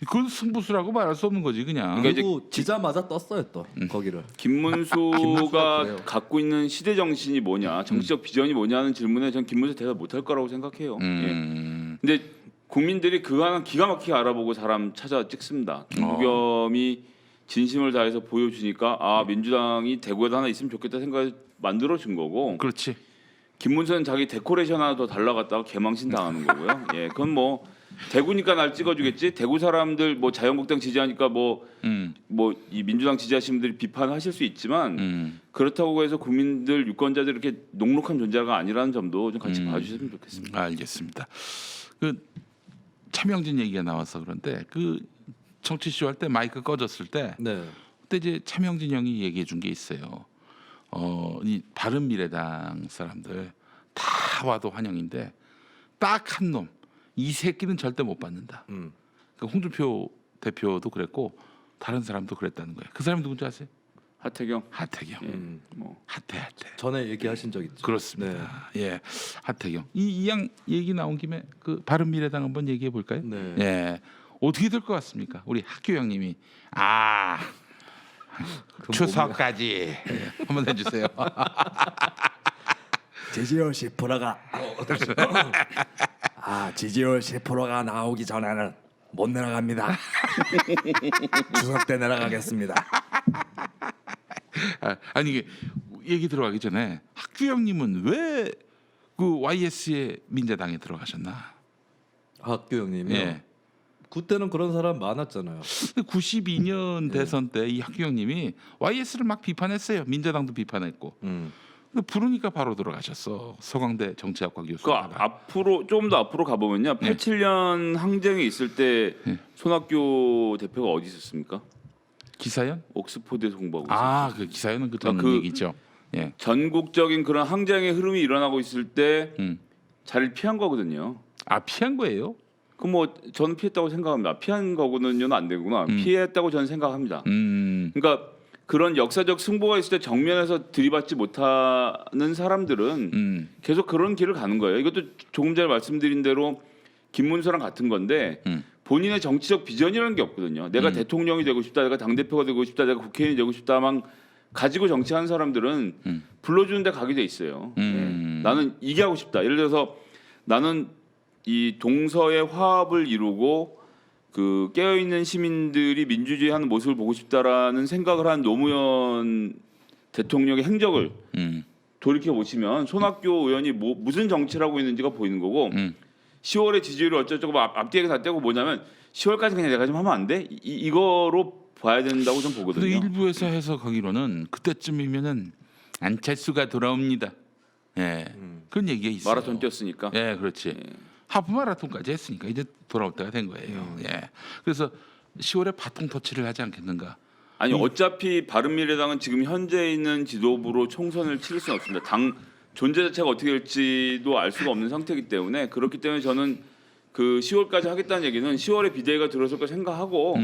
그건 승부수라고 말할 수 없는 거지 그냥. 그러니까 그리고 지자마자 떴어요 또 거기를. 김문수가 그래요. 김문수가 갖고 있는 시대 정신이 뭐냐, 정치적 비전이 뭐냐는 질문에 전 김문수 대답 못할 거라고 생각해요. 예. 근데 국민들이 그거 하나 기가 막히게 알아보고 사람 찾아 찍습니다. 김부겸이 진심을 다해서 보여주니까 아 민주당이 대구에도 하나 있으면 좋겠다 생각을 만들어준 거고. 그렇지. 김문수는 자기 데코레이션 하나 더 달라갔다가 개망신 당하는 거고요. 예, 그건 뭐 대구니까 날 찍어주겠지. 대구 사람들 뭐 자유한국당 지지하니까 뭐 이 민주당 지지하시는 분들이 비판하실 수 있지만 그렇다고 해서 국민들 유권자들 이렇게 녹록한 존재가 아니라는 점도 좀 같이 봐주셨으면 좋겠습니다. 알겠습니다. 그 차명진 얘기가 나와서 그런데 그 정치쇼 할 때 마이크 꺼졌을 때 네. 그때 이제 차명진 형이 얘기해 준 게 있어요. 이 바른미래당 사람들 다 와도 환영인데 딱 한 놈 이 새끼는 절대 못 받는다. 그 홍준표 대표도 그랬고 다른 사람도 그랬다는 거예요. 그 사람이 누군지 아세요? 하태경. 하태경. 뭐 하태. 전에 얘기하신 적 있죠. 그렇습니다. 예, 하태경. 이양 얘기 나온 김에 그 바른미래당 한번 얘기해 볼까요? 네. 예, 어떻게 될 것 같습니까? 우리 학교 형님이 추석까지 예, 한번 해주세요. 지지율 10%가 지지율 10%가 나오기 전에는 못 내려갑니다. 추석 때 내려가겠습니다. 아니 이게 얘기 들어가기 전에 학교 형님은 왜 그 YS의 민자당에 들어가셨나? 학교 형님이요. 예. 그때는 그런 사람 많았잖아요. 92년 대선 때 이 학교 형님이 YS를 막 비판했어요. 민자당도 비판했고. 근데 부르니까 바로 들어가셨어. 서강대 정치학과 교수. 그 앞으로 조금 더 앞으로 가보면요. 87년 항쟁에 있을 때 손학규 대표가 어디 있었습니까? 기사연? 옥스포드에서 공부하고 있었어요. 그 기사연은 그 듣는 그- 얘기죠. 예. 전국적인 그런 항쟁의 흐름이 일어나고 있을 때 자리를 피한 거거든요. 피한 거예요? 그 뭐 저는 피했다고 생각합니다. 피한 거고는요 안 되구나. 피했다고 저는 생각합니다. 그러니까 그런 역사적 승부가 있을 때 정면에서 들이받지 못하는 사람들은 계속 그런 길을 가는 거예요. 이것도 조금 전에 말씀드린 대로 김문수랑 같은 건데 본인의 정치적 비전이라는 게 없거든요. 내가 대통령이 되고 싶다, 내가 당 대표가 되고 싶다, 내가 국회의원이 되고 싶다만 가지고 정치하는 사람들은 불러주는 데 가게 돼 있어요. 예. 나는 이게 하고 싶다. 예를 들어서 나는 이 동서의 화합을 이루고 그 깨어있는 시민들이 민주주의 하는 모습을 보고 싶다라는 생각을 한 노무현 대통령의 행적을 돌이켜 보시면 손학규 의원이 무슨 정치를 하고 있는지가 보이는 거고 10월에 지지율을 어쩌고 앞뒤에 다 떼고 뭐냐면 10월까지 그냥 내가 좀 하면 안 돼? 이거로 봐야 된다고 좀 근데 보거든요. 일부에서 해석하기로는 그때쯤이면은 안철수가 돌아옵니다. 예. 그런 얘기가 있어요. 마라톤 뛰었으니까. 예, 그렇지. 하프 마라톤까지 했으니까 이제 돌아올 때가 된 거예요. 예. 그래서 10월에 바통 터치를 하지 않겠는가? 아니 어차피 바른미래당은 지금 현재 있는 지도부로 총선을 치를 수는 없습니다. 당 존재 자체가 어떻게 될지도 알 수가 없는 상태이기 때문에 그렇기 때문에 저는 그 10월까지 하겠다는 얘기는 10월에 비대위가 들어설 거 생각하고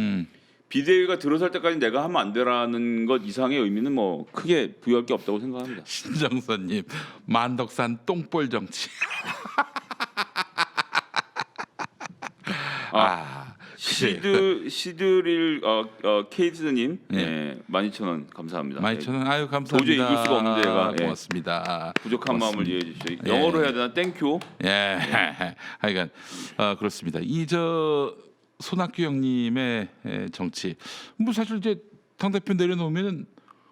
비대위가 들어설 때까지 내가 하면 안 되라는 것 이상의 의미는 뭐 크게 부여할 게 없다고 생각합니다. 신정선님 만덕산 똥볼 정치. 시드릴 케이트님 예. 12,000원 감사합니다. 12,000원 아유 감사합니다. 도저히 읽을 수가 없는 데가 예. 고맙습니다. 부족한 고맙습니다. 마음을 이해해 주십시오. 예. 영어로 해야 되나? 땡큐. 예, 하여간 그렇습니다. 이 저 손학규 형님의 정치, 뭐 사실 이제 당 대표 내려놓으면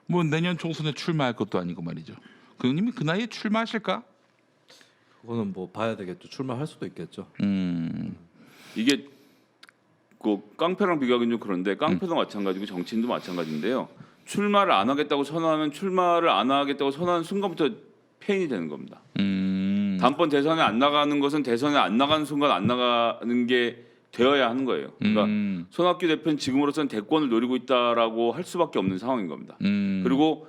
뭐 내년 총선에 출마할 것도 아니고 말이죠. 그 형님이 그 나이에 출마하실까? 그거는 뭐 봐야 되겠죠. 출마할 수도 있겠죠. 이게 그 깡패랑 비교하기는 좀 그런데 깡패도 마찬가지고 정치인도 마찬가지인데요. 출마를 안 하겠다고 선언하면 출마를 안 하겠다고 선언하는 순간부터 폐인이 되는 겁니다. 다음번 대선에 안 나가는 것은 대선에 안 나가는 순간 안 나가는 게 되어야 하는 거예요. 그러니까 손학규 대표는 지금으로서는 대권을 노리고 있다라고 할 수밖에 없는 상황인 겁니다. 그리고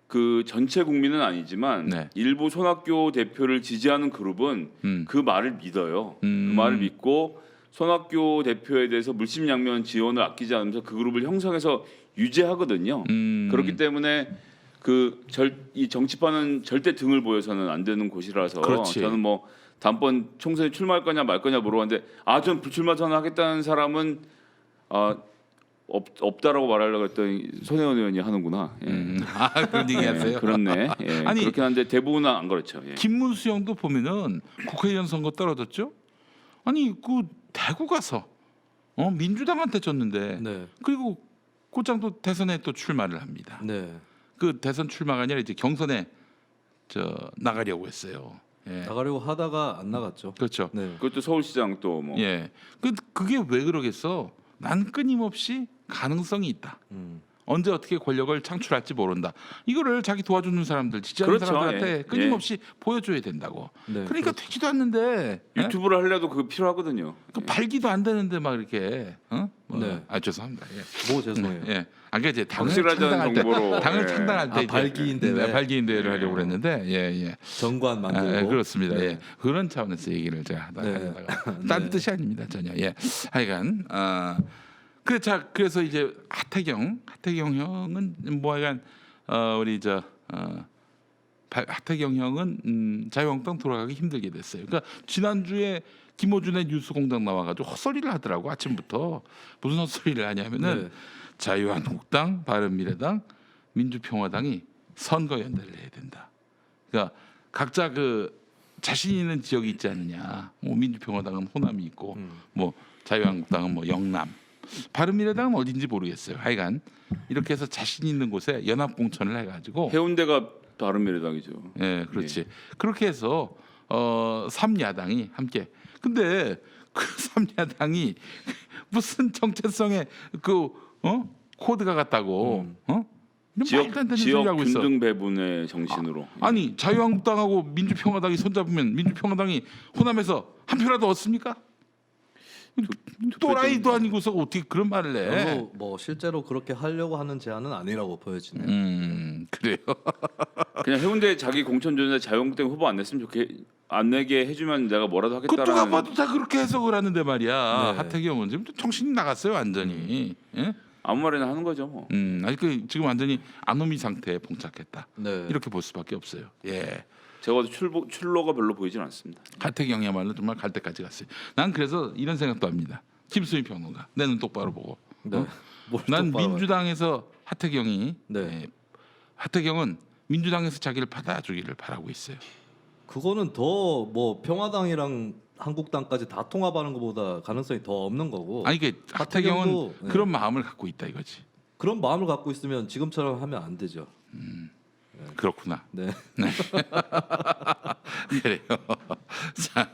그 전체 국민은 아니지만 네. 일부 손학규 대표를 지지하는 그룹은 그 말을 믿어요. 그 말을 믿고 손학규 대표에 대해서 물심양면 지원을 아끼지 않으면서 그 그룹을 형성해서 유지하거든요. 그렇기 때문에 이 정치판은 절대 등을 보여서는 안 되는 곳이라서 그렇지. 저는 뭐 다음번 총선에 출마할 거냐 말 거냐 물어봤는데 전 불출마 선언하겠다는 사람은 없다라고 말하려고 했더니 손혜원 의원이 하는구나. 예. 그런 얘기하세요. 예, 그렇네. 예, 아니, 그렇긴 한데 대부분은 안 그렇죠. 예. 김문수 형도 보면은 국회의원 선거 떨어졌죠. 아니 그 대구 가서 민주당한테 졌는데 네. 그리고 곧장도 대선에 또 출마를 합니다. 네. 그 대선 출마가 아니라 이제 경선에 나가려고 했어요. 예. 나가려고 하다가 안 나갔죠. 그렇죠. 네. 그것도 서울시장 또 뭐. 예. 그게 왜 그러겠어? 난 끊임없이 가능성이 있다. 언제 어떻게 권력을 창출할지 모른다. 이거를 자기 도와주는 사람들, 지지하는 그렇죠. 사람들한테 예. 끊임없이 보여줘야 된다고. 네, 그러니까 되지도 않는데 예? 유튜브를 하려도 그거 필요하거든요. 그 발기도 안 되는데 막 이렇게 네. 죄송합니다. 예. 뭐 죄송해요. 예. 그러니까 이제 당을 확실하지 않은 창당할 때, 정보로, 당을 예. 창당할 때 이제 발기인 대회. 발기인 대회를 하려고 그랬는데 예. 정관 만들고. 예, 그렇습니다. 네. 예. 그런 차원에서 얘기를 제가 네. 하다가 딴 뜻이 아닙니다 전혀. 예. 하여간 그래서 이제 하태경 형은 뭐하여간 우리 하태경 형은 자유한국당 돌아가기 힘들게 됐어요. 그러니까 지난주에 김어준의 뉴스공장 나와가지고 헛소리를 하더라고. 아침부터 무슨 헛소리를 하냐면은 네. 자유한국당, 바른미래당, 민주평화당이 선거 연대를 해야 된다. 그러니까 각자 그 자신 있는 지역이 있지 않느냐. 뭐 민주평화당은 호남이 있고, 뭐 자유한국당은 뭐 영남, 바른미래당은 어딘지 모르겠어요. 하여간 이렇게 해서 자신 있는 곳에 연합 공천을 해가지고 해운대가 바른미래당이죠. 예, 그렇지. 그렇게 해서 3야당이 함께. 근데 그 3야당이 무슨 정체성의 코드가 같다고 이런 말도 안 되는 소리 지역 하고 있어. 균등 배분의 정신으로. 아니 자유한국당하고 민주평화당이 손잡으면 민주평화당이 호남에서 한 표라도 얻습니까? 또라이도 아니고서 어떻게 그런 말을 해? 별로 뭐 실제로 그렇게 하려고 하는 제안은 아니라고 보여지네요. 그래요. 그냥 해운대 자기 공천 전에 자유한국당 후보 안 냈으면 안 내게 해주면 내가 뭐라도 그 누가 하겠다라는. 봐도 다 그렇게 해석을 하는데 말이야. 네. 하태경은 지금 정신이 나갔어요 완전히. 예? 아무 말이나 하는 거죠 뭐. 아니 지금 완전히 아노미 상태에 봉착했다. 네. 이렇게 볼 수밖에 없어요. 예. 제가 봐도 출로가 별로 보이진 않습니다. 하태경이야말로 정말 갈 때까지 갔어요. 난 그래서 이런 생각도 합니다. 김수희 평론가, 내 눈 똑바로 보고. 네. 뭘 난 똑바로 민주당에서 하태경이 네. 하태경은 민주당에서 자기를 받아주기를 바라고 있어요. 그거는 더 뭐 평화당이랑 한국당까지 다 통합하는 것보다 가능성이 더 없는 거고. 아니 그 하태경은 하태경도, 네. 그런 마음을 갖고 있다 이거지. 그런 마음을 갖고 있으면 지금처럼 하면 안 되죠. 그렇구나. 네. 그래요. 자,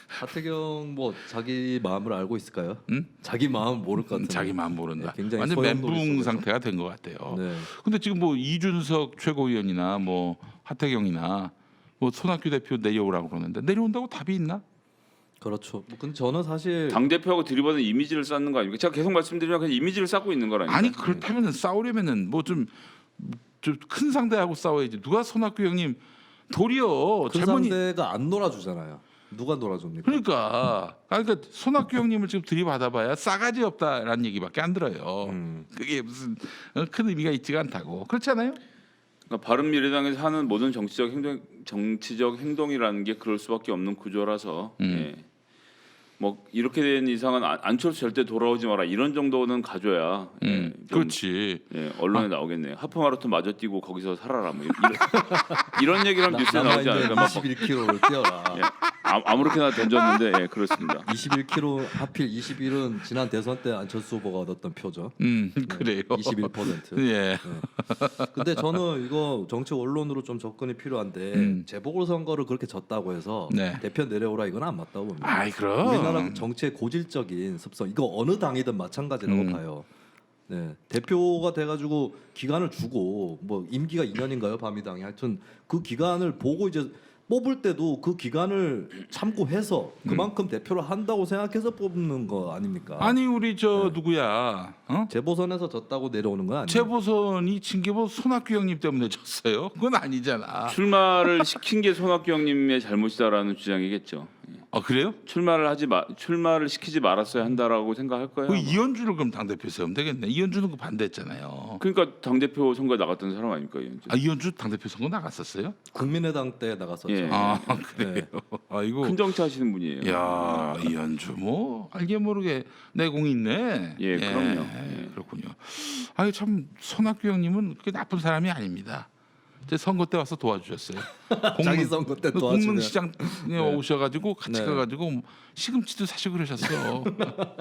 하태경 뭐 자기 마음을 알고 있을까요? 응? 자기 마음 모를 것 같은데. 자기 마음 모른다. 네, 굉장히 완전 소용돌이 멘붕 속에서. 상태가 된 것 같아요. 네. 근데 지금 뭐 이준석 최고위원이나 뭐 하태경이나 뭐 손학규 대표 내려오라고 그러는데 내려온다고 답이 있나? 그렇죠. 뭐 근데 저는 사실 당 대표하고 들이받은 이미지를 쌓는 거 아닙니까? 제가 계속 말씀드리면 그냥 이미지를 쌓고 있는 거라니까. 아니 그렇다면은 싸우려면은 뭐 좀 큰 상대하고 싸워야지. 누가 손학규 형님 도리어 큰 젊은이 상대가 안 놀아주잖아요. 누가 놀아줍니까? 그러니까 손학규 형님을 지금 들이받아봐야 싸가지 없다라는 얘기밖에 안 들어요. 그게 무슨 큰 의미가 있지가 않다고. 그렇지 않아요? 그러니까 바른미래당에서 하는 모든 정치적 행동이라는 게 그럴 수밖에 없는 구조라서 예. 뭐 이렇게 된 이상은 안철수 절대 돌아오지 마라 이런 정도는 가져야 좀, 그렇지. 예, 언론에 나오겠네요. 하프마라톤 마저 뛰고 거기서 살아라 뭐 이런 얘기를 하면 뉴스에 나오지 않을까? 막 21km를 뛰어라. 예, 아무렇게나 던졌는데 예, 그렇습니다. 21km 하필 21은 지난 대선 때 안철수 후보가 얻었던 표죠. 그래요. 21%. 예. 근데 저는 이거 정치 언론으로 좀 접근이 필요한데 재보궐선거를 그렇게 졌다고 해서 네. 대표 내려오라 이건 안 맞다고 봅니다. 아이 그럼. 우리나라 정치의 고질적인 습성 이거 어느 당이든 마찬가지라고 봐요. 네, 대표가 돼가지고 기간을 주고 뭐 임기가 2년인가요 바미당이 하여튼 그 기간을 보고 이제 뽑을 때도 그 기간을 참고해서 그만큼 대표를 한다고 생각해서 뽑는 거 아닙니까? 아니 우리 누구야? 재보선에서 졌다고 내려오는 건 아니에요. 재보선이 징계보 손학규 형님 때문에 졌어요. 그건 아니잖아. 출마를 시킨 게 손학규 형님의 잘못이다라는 주장이겠죠. 아 그래요? 출마를 시키지 말았어야 한다라고 생각할 거예요. 그 아마. 이현주를 그럼 당 대표 세우면 되겠네. 이현주는 그 반대했잖아요. 그러니까 당 대표 선거에 나갔던 사람 아닙니까 이현주? 아 이현주 당 대표 선거 나갔었어요? 국민의당 때 나갔었죠. 예. 아 그래요. 아이고. 큰 정치 하시는 분이에요. 야 이현주 뭐 알게 모르게 내공이 있네. 예, 그럼요. 예. 그렇군요. 아유 참 손학규 형님은 그렇게 나쁜 사람이 아닙니다. 제 선거 때 와서 도와주셨어요. 자기 선거 때 그 도와주는. 공릉시장에 오셔가지고 같이 네. 가가지고 시금치도 사시고 그러셨어.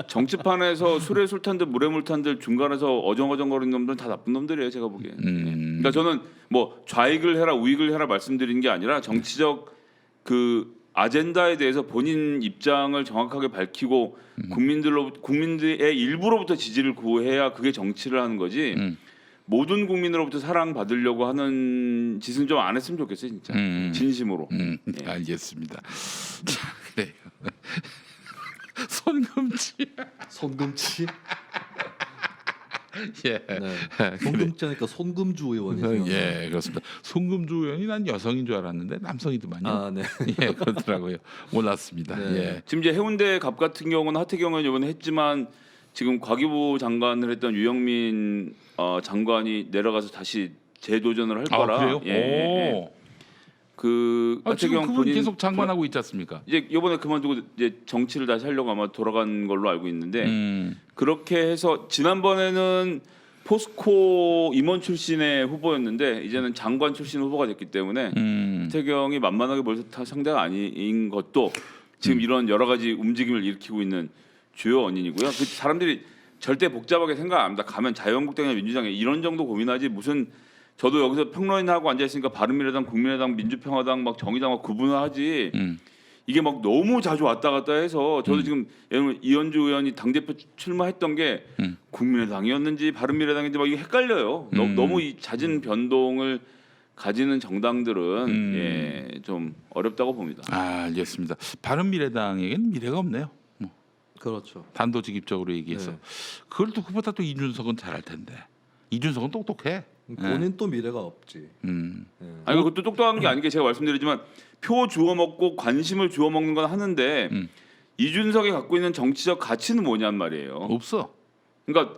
정치판에서 술에 술탄들 물에 물탄들 중간에서 어정어정거리는 놈들은 다 나쁜 놈들이에요 제가 보기엔. 그러니까 저는 뭐 좌익을 해라 우익을 해라 말씀드리는 게 아니라 정치적 그 아젠다에 대해서 본인 입장을 정확하게 밝히고 국민들의 일부로부터 지지를 구해야 그게 정치를 하는 거지. 모든 국민으로부터 사랑받으려고 하는 짓은 좀 안 했으면 좋겠어요 진짜. 진심으로. 예. 알겠습니다. 자, 그래요. 손금치. 손금치. 예. 네. 손금치니까 손금주 의원이죠. 예, 그렇습니다. 손금주 의원이 난 여성인 줄 알았는데 남성이더만요. 아, 네. 예, 그렇더라고요. 몰랐습니다. 네. 예. 지금 이제 해운대 갑 같은 경우는 하태경 의원 이번에 했지만 지금 과기부 장관을 했던 유영민 장관이 내려가서 다시 재도전을 할 거라. 그래요? 예, 예. 오. 그 지금 하태경 그분 본인 계속 장관하고 있지 않습니까? 이제 이번에 그만두고 이제 정치를 다시 하려고 아마 돌아간 걸로 알고 있는데 음. 그렇게 해서 지난번에는 포스코 임원 출신의 후보였는데 이제는 장관 출신 후보가 됐기 때문에 하태경이 만만하게 볼 상대가 아닌 것도 지금 이런 여러 가지 움직임을 일으키고 있는 주요 원인이고요. 그 사람들이 절대 복잡하게 생각 안 합니다. 가면 자유한국당이나 민주당에 이런 정도 고민하지 무슨 저도 여기서 평론하고 앉아 있으니까 바른미래당, 국민의당, 민주평화당 막 정의당 막 구분을 하지. 이게 막 너무 자주 왔다 갔다 해서 저도 지금 예를 들면 이현주 의원이 당 대표 출마했던 게 국민의당이었는지 바른미래당인지 막 이게 헷갈려요. 너무 이 잦은 변동을 가지는 정당들은 예, 좀 어렵다고 봅니다. 아, 알겠습니다. 바른미래당에겐 미래가 없네요. 뭐, 그렇죠. 단도직입적으로 얘기해서 네. 그걸 또 그보다 또 이준석은 잘할 텐데 이준석은 똑똑해. 본인 또 미래가 없지. 예. 아니 그것도 똑똑한 게 아닌 게 제가 말씀드리지만 표 주워 먹고 관심을 주워 먹는 건 하는데 이준석이 갖고 있는 정치적 가치는 뭐냔 말이에요. 없어. 그러니까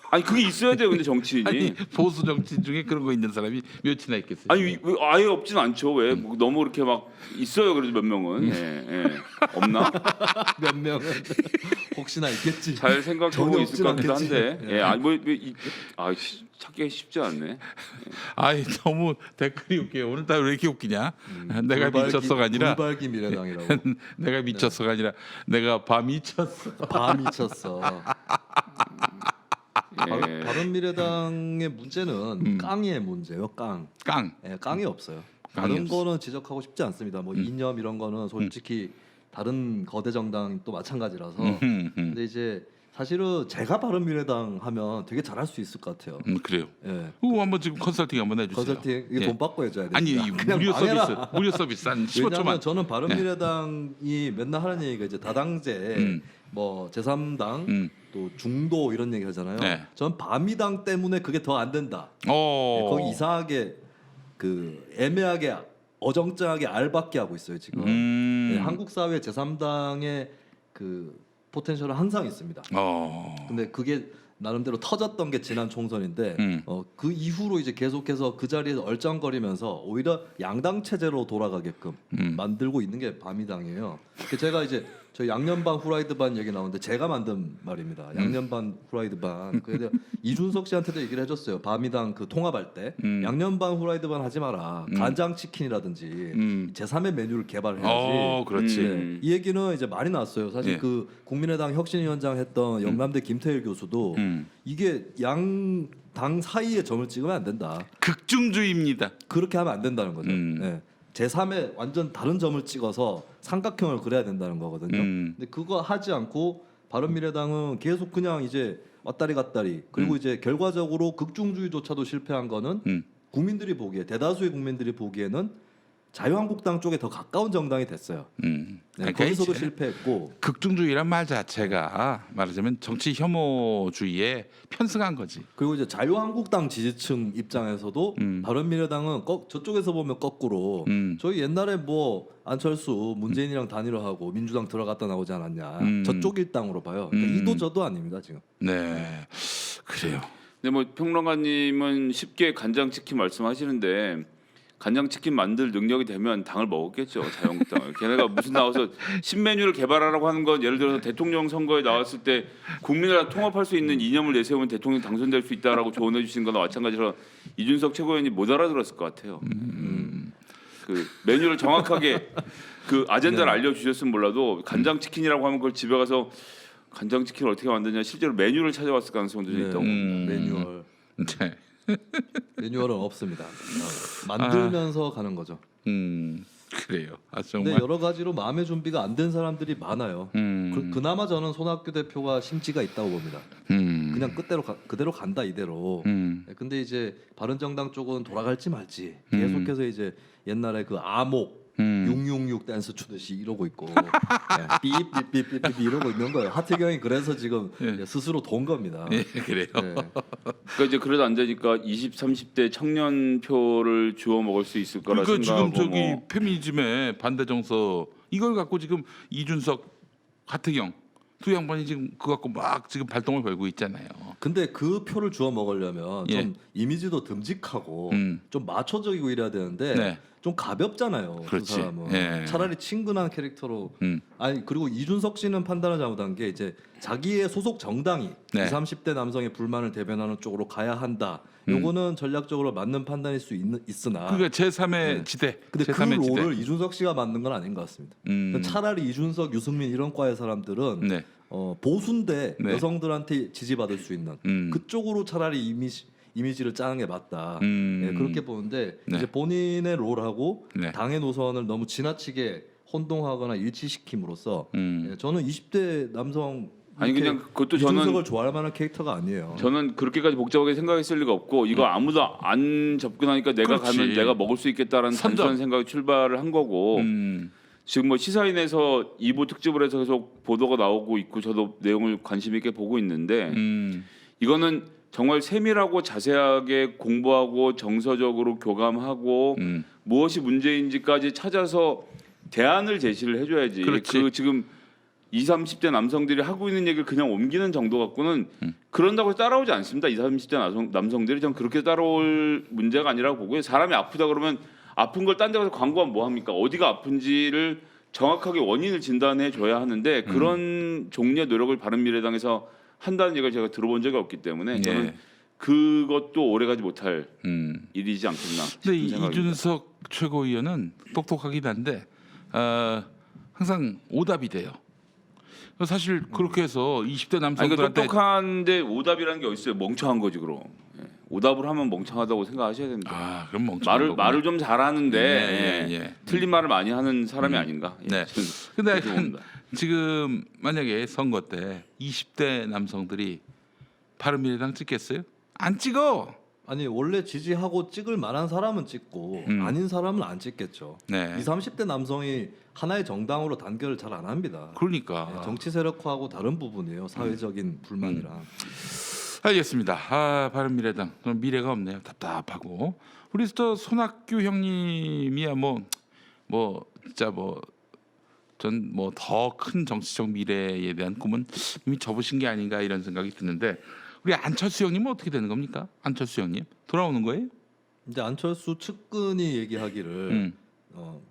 아니 그게 있어야 돼요. 근데 정치인이 아니 보수 정치인 중에 그런 거 있는 사람이 몇이나 있겠어요? 아니 왜 아예 없진 않죠. 왜 너무 이렇게 막 있어요. 그래도 몇 명은 예. 없나? 몇 명은 혹시나 있겠지. 잘 생각해보고 전혀 있을 것 같기도 없진 한데 않겠지. 예. 아니 찾기가 쉽지 않네. 아이 너무 댓글이 웃겨요. 오늘따라 왜 이렇게 웃기냐? 내가 미쳤어가 아니라 불발기 미래당이라고. 내가 미쳤어가 아니라 내가 바 미쳤어. 바 미쳤어. 예. 바른미래당의 문제는 깡의 문제예요. 깡. 깡. 예, 깡이 없어요. 깡이 다른 없어. 거는 지적하고 싶지 않습니다. 뭐 이념 이런 거는 솔직히 다른 거대 정당 또 마찬가지라서. 근데 이제 사실은 제가 바른미래당 하면 되게 잘할 수 있을 것 같아요. 그래요. 예. 한번 지금 컨설팅 한번 해주세요. 컨설팅 이게 예. 돈 받고 해줘야 돼. 아니 이 무료 서비스, 무료 서비스 한 왜냐하면 15초만. 저는 바른미래당이 맨날 하는 얘기가 이제 다당제, 뭐 제3당, 또 중도 이런 얘기 하잖아요. 네. 전 바미당 때문에 그게 더 안 된다. 거기 이상하게 그 애매하게 어정쩡하게 알받게 하고 있어요 지금. 네, 한국 사회 제3당의 그 포텐셜은 항상 있습니다. 근데 그게 나름대로 터졌던 게 지난 총선인데 그 이후로 이제 계속해서 그 자리에서 얼쩡거리면서 오히려 양당 체제로 돌아가게끔 만들고 있는 게 바미당이에요. 제가 이제 저 양념 반 후라이드 반 얘기 나오는데 제가 만든 말입니다. 양념 반 후라이드 반. 그래서 이준석 씨한테도 얘기를 해줬어요. 바미당 그 통합할 때 양념 반 후라이드 반 하지 마라. 간장 치킨이라든지 제3의 메뉴를 개발해야지. 그렇지. 네. 이 얘기는 이제 많이 나왔어요. 사실 예. 그 국민의당 혁신위원장 했던 영남대 김태일 교수도 이게 양 당 사이에 점을 찍으면 안 된다. 극중주의입니다. 그렇게 하면 안 된다는 거죠. 네. 제3의 완전 다른 점을 찍어서 삼각형을 그려야 된다는 거거든요. 근데 그거 하지 않고 바른미래당은 계속 그냥 이제 왔다리 갔다리 그리고 이제 결과적으로 극중주의조차도 실패한 거는 국민들이 보기에 대다수의 국민들이 보기에는 자유한국당 쪽에 더 가까운 정당이 됐어요. 네, 그러니까 거기서도 이제 실패했고 극중주의란 말 자체가 말하자면 정치 혐오주의에 편승한 거지. 그리고 이제 자유한국당 지지층 입장에서도 바른미래당은 저쪽에서 보면 거꾸로 저희 옛날에 뭐 안철수 문재인이랑 단일화 하고 민주당 들어갔다 나오지 않았냐 저쪽 일당으로 봐요. 그러니까 이도 저도 아닙니다 지금. 네, 그래요. 근데 뭐 평론가님은 쉽게 간장치킨 말씀하시는데 간장치킨 만들 능력이 되면 당을 먹었겠죠 자유한국당을. 걔네가 무슨 나와서 신메뉴를 개발하라고 하는 건 예를 들어서 대통령 선거에 나왔을 때 국민을 통합할 수 있는 이념을 내세우면 대통령 당선될 수 있다라고 조언해 주신 거나 마찬가지로 이준석 최고위원이 못 알아들었을 것 같아요. 그 메뉴를 정확하게 그 아젠다를 알려주셨으면 몰라도 간장치킨이라고 하면 그걸 집에 가서 간장치킨을 어떻게 만드냐 실제로 메뉴를 찾아왔을 가능성도 좀 있다고 봅니다. 매뉴얼 네. 매뉴얼은 없습니다. 만들면서 가는 거죠. 그래요. 아 근데 정말. 여러 가지로 마음의 준비가 안 된 사람들이 많아요. 그나마 저는 손학규 대표가 심지가 있다고 봅니다. 그냥 그대로 간다 이대로. 네, 근데 이제 바른정당 쪽은 돌아갈지 말지 계속해서 이제 옛날에 그 아목 666 댄스 추듯이 이러고 있고 삐삐삐삐삐 이러고 있는 거예요. 하태경이 그래서 지금 스스로 돈 겁니다. 예, 그래요. 네. 그러니까 이제 그래도 안 되니까 20, 30대 청년표를 주워 먹을 수 있을 거라 그러니까 생각하고 지금 저기 뭐. 페미니즘의 반대 정서 이걸 갖고 지금 이준석, 하태경 두 양반이 지금 그거 갖고 막 지금 발동을 걸고 있잖아요. 근데 그 표를 주워 먹으려면 예. 좀 이미지도 듬직하고 좀 마초적이고 이래야 되는데 네. 좀 가볍잖아요. 그 그렇지. 사람은 예. 차라리 친근한 캐릭터로 아니 그리고 이준석 씨는 판단을 잘못한 게 이제 자기의 소속 정당이 네. 20, 30대 남성의 불만을 대변하는 쪽으로 가야 한다. 요거는 전략적으로 맞는 판단일 수 있으나 그러니까 제3의 네. 지대. 근데 그 제3의 지대. 롤을 이준석 씨가 만든 건 아닌 것 같습니다. 차라리 이준석, 유승민 이런 과의 사람들은 네. 보수인데 네. 여성들한테 지지받을 수 있는 그쪽으로 차라리 이미지를 짜는 게 맞다. 예, 그렇게 보는데 네. 이제 본인의 롤하고 네. 당의 노선을 너무 지나치게 혼동하거나 일치시킴으로써 예, 저는 20대 남성 아니 이렇게 그냥 그것도 이준석을 저는 좋아할 만한 캐릭터가 아니에요. 저는 그렇게까지 복잡하게 생각했을 리가 없고 이거 아무도 안 접근하니까 내가 그렇지. 가면 내가 먹을 수 있겠다라는 선점. 단순한 생각이 출발을 한 거고 지금 뭐 시사인에서 2부 특집을 해서 계속 보도가 나오고 있고 저도 내용을 관심 있게 보고 있는데 이거는 정말 세밀하고 자세하게 공부하고 정서적으로 교감하고 무엇이 문제인지까지 찾아서 대안을 제시를 해줘야지. 그렇지. 그 지금 20, 30대 남성들이 하고 있는 얘기를 그냥 옮기는 정도 갖고는 그런다고 해서 따라오지 않습니다. 20, 30대 남성들이 전 그렇게 따라올 문제가 아니라고 보고요. 사람이 아프다 그러면 아픈 걸 딴 데 가서 광고하면 뭐 합니까? 어디가 아픈지를 정확하게 원인을 진단해 줘야 하는데 그런 종류의 노력을 바른미래당에서 한다는 얘기를 제가 들어본 적이 없기 때문에 저는 그것도 오래가지 못할 일이지 않겠나 근데 싶은 생각입니다. 이준석 최고위원은 똑똑하긴 한데 항상 오답이 돼요. 사실 그렇게 해서 20대 아니 그 남성들한테 똑똑한데 오답이라는 게 어디 있어요? 멍청한 거지 그럼. 예. 오답을 하면 멍청하다고 생각하셔야 됩니다. 아 그럼 멍청한 거구나. 말을 좀 잘하는데 예. 틀린 말을 많이 하는 사람이 아닌가. 예. 네. 저는 근데 그렇게 봅니다. 지금 만약에 선거 때 20대 남성들이 바른미래당 찍겠어요? 안 찍어. 아니 원래 지지하고 찍을 만한 사람은 찍고 아닌 사람은 안 찍겠죠. 네. 20, 30대 남성이 하나의 정당으로 단결을 잘 안 합니다. 그러니까 네, 정치 세력화하고 다른 부분이에요. 사회적인 불만이랑. 알겠습니다. 아 바른미래당 좀 미래가 없네요. 답답하고 우리 또 손학규 형님이야 뭐 진짜 전 뭐 더 큰 정치적 미래에 대한 꿈은 이미 접으신 게 아닌가 이런 생각이 드는데 우리 안철수 형님은 어떻게 되는 겁니까? 안철수 형님 돌아오는 거예요? 이제 안철수 측근이 얘기하기를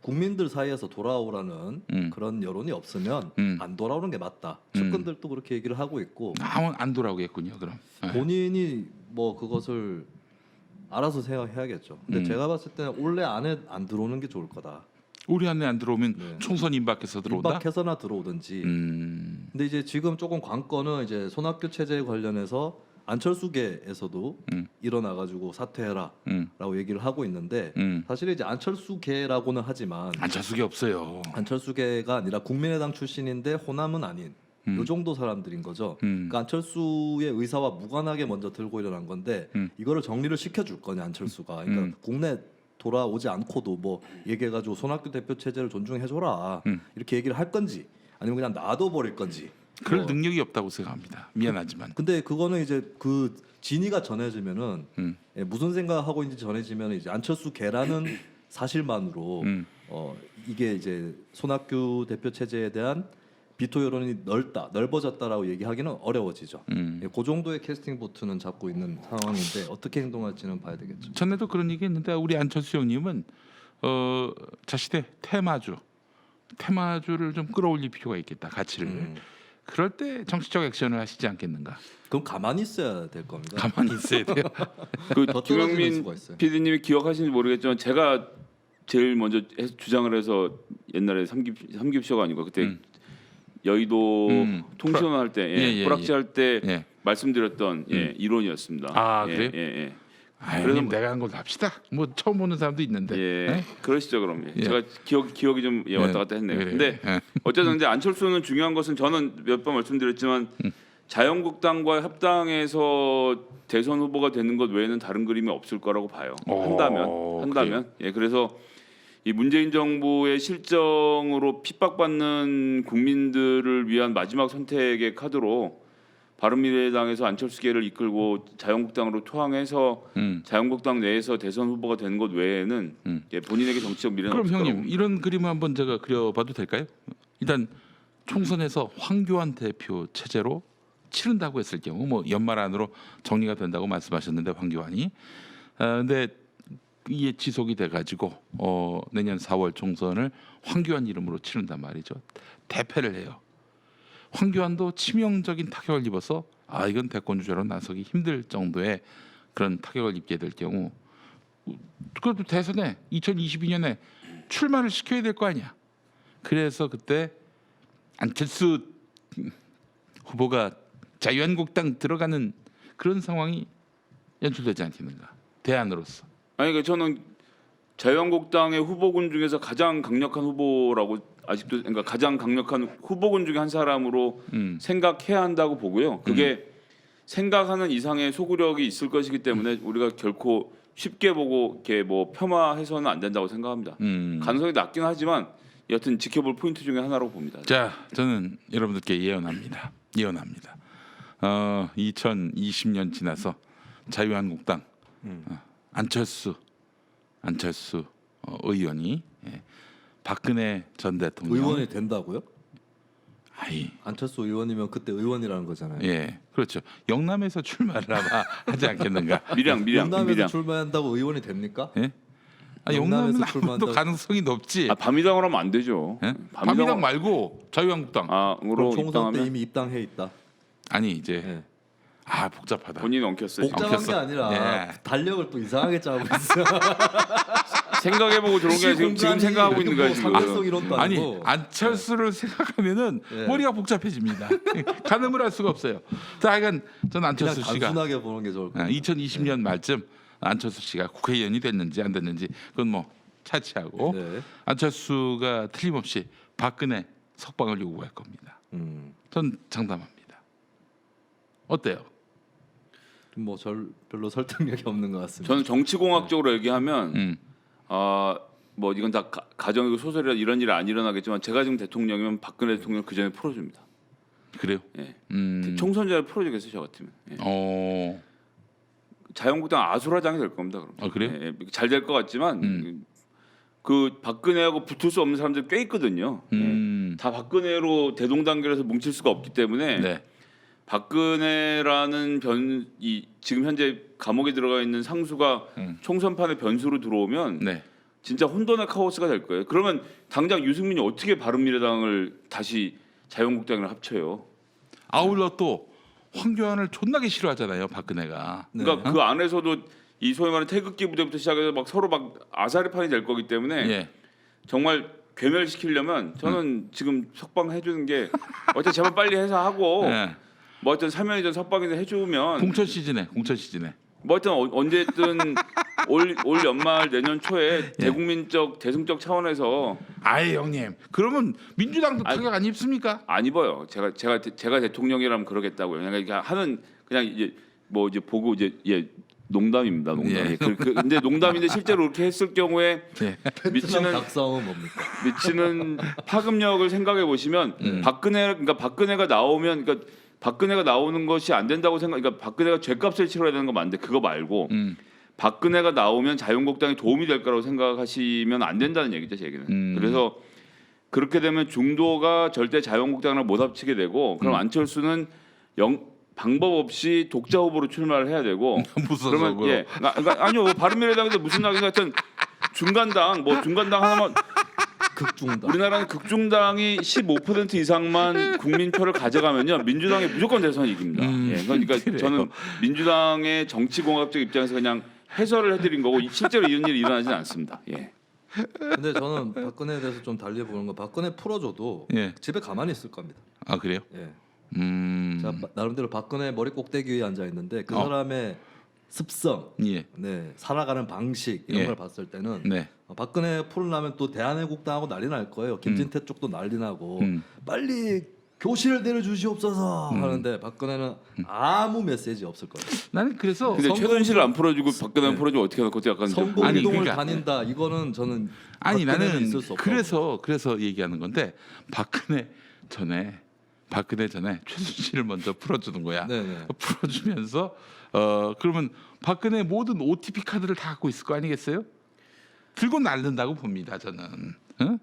국민들 사이에서 돌아오라는 그런 여론이 없으면 안 돌아오는 게 맞다. 측근들도 그렇게 얘기를 하고 있고 안 돌아오겠군요. 그럼 네. 본인이 뭐 그것을 알아서 생각해야겠죠. 근데 제가 봤을 때는 올해 안에 안 들어오는 게 좋을 거다. 우리 안에 안 들어오면 네. 총선 임박해서 들어온다. 임박해서나 들어오든지. 근데 이제 지금 조금 관건은 이제 손학규 체제에 관련해서 안철수계에서도 일어나가지고 사퇴해라라고 얘기를 하고 있는데 사실 이제 안철수계라고는 하지만 안철수가 없어요. 안철수계가 아니라 국민의당 출신인데 호남은 아닌 요 정도 사람들인 거죠. 그러니까 안철수의 의사와 무관하게 먼저 들고 일어난 건데 이거를 정리를 시켜줄 거냐 안철수가. 그러니까 국내 돌아오지 않고도 뭐 얘기해가지고 손학규 대표 체제를 존중해줘라 이렇게 얘기를 할 건지 아니면 그냥 놔둬버릴 건지. 그럴 뭐. 능력이 없다고 생각합니다. 미안하지만. 근데 그거는 이제 그 진위가 전해지면은 예, 무슨 생각하고 있는지 전해지면 이제 안철수 개라는 사실만으로 이게 이제 손학규 대표 체제에 대한 비토 여론이 넓어졌다라고 얘기하기는 어려워지죠. 예, 그 정도의 캐스팅 보트는 잡고 있는 상황인데 어떻게 행동할지는 봐야 되겠죠. 전에도 그런 얘기했는데 우리 안철수 형님은 자신의 테마주를 좀 끌어올릴 필요가 있겠다. 가치를. 그럴 때 정치적 액션을 하시지 않겠는가? 그럼 가만히 있어야 될 겁니다. 가만히 있어야 돼요. 그 더 떨어지는 김영민 수가 있어요. PD님이 기억하시는지 모르겠지만 제가 제일 먼저 주장을 해서 옛날에 삼깁쇼가 아니고 그때 여의도 통신원 할 때 호락지 할 때 예. 말씀드렸던 이론이었습니다. 아, 예, 그래요? 예, 예. 아유, 그래서 형님, 내가 한 걸로 합시다. 뭐 처음 보는 사람도 있는데. 예, 예? 그러시죠 그럼. 예. 제가 기억이 좀 왔다 갔다 했네요. 그래. 근데 예. 어쨌든 근데 안철수는 중요한 것은 저는 몇 번 말씀드렸지만 자유한국당과 협당해서 대선 후보가 되는 것 외에는 다른 그림이 없을 거라고 봐요. 한다면. 예, 그래서 이 문재인 정부의 실정으로 핍박받는 국민들을 위한 마지막 선택의 카드로 바른미래당에서 안철수계를 이끌고 자유한국당으로 투항해서 자유한국당 내에서 대선 후보가 되는 것 외에는 예, 본인에게 정치적 미래는 그럼 없을 형님 거라고 이런 그림을 한번 제가 그려봐도 될까요? 일단 총선에서 황교안 대표 체제로 치른다고 했을 경우 뭐 연말 안으로 정리가 된다고 말씀하셨는데 황교안이 근데 이게 지속이 돼가지고 내년 4월 총선을 황교안 이름으로 치른단 말이죠. 대패를 해요. 황교안도 치명적인 타격을 입어서 이건 대권 주자로 나서기 힘들 정도의 그런 타격을 입게 될 경우 그것도 대선에 2022년에 출마를 시켜야 될 거 아니야. 그래서 그때 안철수 후보가 자유한국당 들어가는 그런 상황이 연출되지 않겠는가. 대안으로서. 아니 그러니까 저는 자유한국당의 후보군 중에서 가장 강력한 후보라고 아직도 그러니까 가장 강력한 후보군 중에 한 사람으로 생각해야 한다고 보고요. 그게 생각하는 이상의 소구력이 있을 것이기 때문에 우리가 결코 쉽게 보고 이렇게 뭐 폄하해서는 안 된다고 생각합니다. 가능성이 낮긴 하지만 여튼 지켜볼 포인트 중에 하나로 봅니다. 자, 저는 여러분들께 예언합니다. 2020년 지나서 자유한국당 안철수 의원이 박근혜 전 대통령 의원이 된다고요? 아이 안철수 의원이면 그때 의원이라는 거잖아요. 예 그렇죠. 영남에서 출마를 아마 하지 않겠는가. 밀양. 영남에서 출마한다고 의원이 됩니까? 예? 영남에서 영남은 아무도 출마한다고. 가능성이 높지. 밤이당으로 하면 안 되죠. 예? 밤이당 말고 자유한국당. 그럼 으로 총선 때 입당하면 이미 입당해 있다. 아니 이제 예. 복잡하다. 본인이 엉켰어요. 지금. 복잡한 게 엉켰어. 아니라 예. 달력을 또 이상하게 짜고 있어. 생각해보고 들어온 게 아니라 지금 생각하고 있는 거야 지금. 상대성 이론도 아니 아니고. 안철수를 생각하면은 예. 머리가 복잡해집니다. 가늠을 할 수가 없어요. 자, 하여간 전 그냥 안철수 씨가 단순하게 보는 게 좋을 것 같아요. 2020년 말쯤 안철수 씨가 국회의원이 됐는지 안 됐는지 그건 뭐 차치하고 네. 안철수가 틀림없이 박근혜 석방을 요구할 겁니다. 전 장담합니다. 어때요? 뭐 별로 설득력이 없는 것 같습니다. 저는 정치공학적으로 얘기하면 뭐 이건 다 가정이고 소설이라 이런 일이 안 일어나겠지만 제가 지금 대통령이면 박근혜 대통령 그 전에 풀어줍니다. 그래요? 예. 총선 전에 풀어주겠어요 저 같으면. 예. 자유한국당 아수라장이 될 겁니다. 그럼. 그래요? 예, 잘 될 것 같지만 그 박근혜하고 붙을 수 없는 사람들 꽤 있거든요. 예. 다 박근혜로 대동단결해서 뭉칠 수가 없기 때문에 네. 박근혜라는 지금 현재 감옥에 들어가 있는 상수가 총선판에 변수로 들어오면 네. 진짜 혼돈의 카오스가 될 거예요. 그러면 당장 유승민이 어떻게 바른미래당을 다시 자유한국당이랑 합쳐요? 아울러 또 황교안을 존나게 싫어하잖아요, 박근혜가. 그러니까 그 안에서도 이 소위 말하는 태극기 부대부터 시작해서 막 서로 막 아사리판이 될 거기 때문에 예. 정말 괴멸시키려면 저는 지금 석방해 주는 게 어쨌든 제발 빨리 해서 하고 예. 뭐 어떤 사면이든 석방이든 해주면 공천 시즌에. 뭐 어떤 언제든 올 연말 내년 초에 대국민적 대승적 차원에서 아예 형님. 그러면 민주당도 타격 안 입습니까? 안 입어요. 제가 대통령이라면 그러겠다고요. 그냥 하는 그냥 이제 뭐 이제 보고 이제 농담입니다. 농담. 예. 근데 농담인데 실제로 그렇게 했을 경우에 예. 베트남 닭싸움은 뭡니까? 미치는 파급력을 생각해 보시면 박근혜가 나오면 그러니까 박근혜가 나오는 것이 안 된다고 그러니까 박근혜가 죗값을 치러야 되는 거 맞는데 그거 말고 박근혜가 나오면 자유한국당이 도움이 될 거라고 생각하시면 안 된다는 얘기죠, 제 얘기는. 그래서 그렇게 되면 중도가 절대 자유한국당이랑 못 합치게 되고 그럼 안철수는 방법 없이 독자 후보로 출마를 해야 되고 무슨 그러면 아니요 바른미래당에서 무슨 당이 같은 중간당 하나만 극중당. 우리나라는 극중당이 15% 이상만 국민표를 가져가면요 민주당이 무조건 대선 이깁니다. 그러니까 그래요. 저는 민주당의 정치공학적 입장에서 그냥 해설을 해드린 거고 실제로 이런 일이 일어나지는 않습니다. 예. 근데 저는 박근혜에 대해서 좀 달리 보는 거 박근혜 풀어줘도 예. 집에 가만히 있을 겁니다. 아 그래요? 예. 음. 자, 나름대로 박근혜 머리 꼭대기 위에 앉아 있는데 그 사람의 습성, 예. 네, 살아가는 방식 이런 예. 걸 봤을 때는 네. 박근혜 풀으려면 또 대한애국당하고 난리 날 거예요. 김진태 쪽도 난리 나고 빨리 교실을 내려주시옵소서 하는데 박근혜는 아무 메시지 없을 거예요. 나는 그래서 근데 최순실을 안 풀어주고 박근혜만 풀어주면 어떻게 할 것 약간 좀 아니, 선거운동을 그러니까- 다닌다. 이거는 저는 아니 박근혜는 나는 있을 수 없다고. 그래서 얘기하는 건데 박근혜 전에 최순실을 먼저 풀어주는 거야. 네네. 풀어주면서 그러면 박근혜 모든 OTP 카드를 다 갖고 있을 거 아니겠어요? 들고 날른다고 봅니다 저는. 응?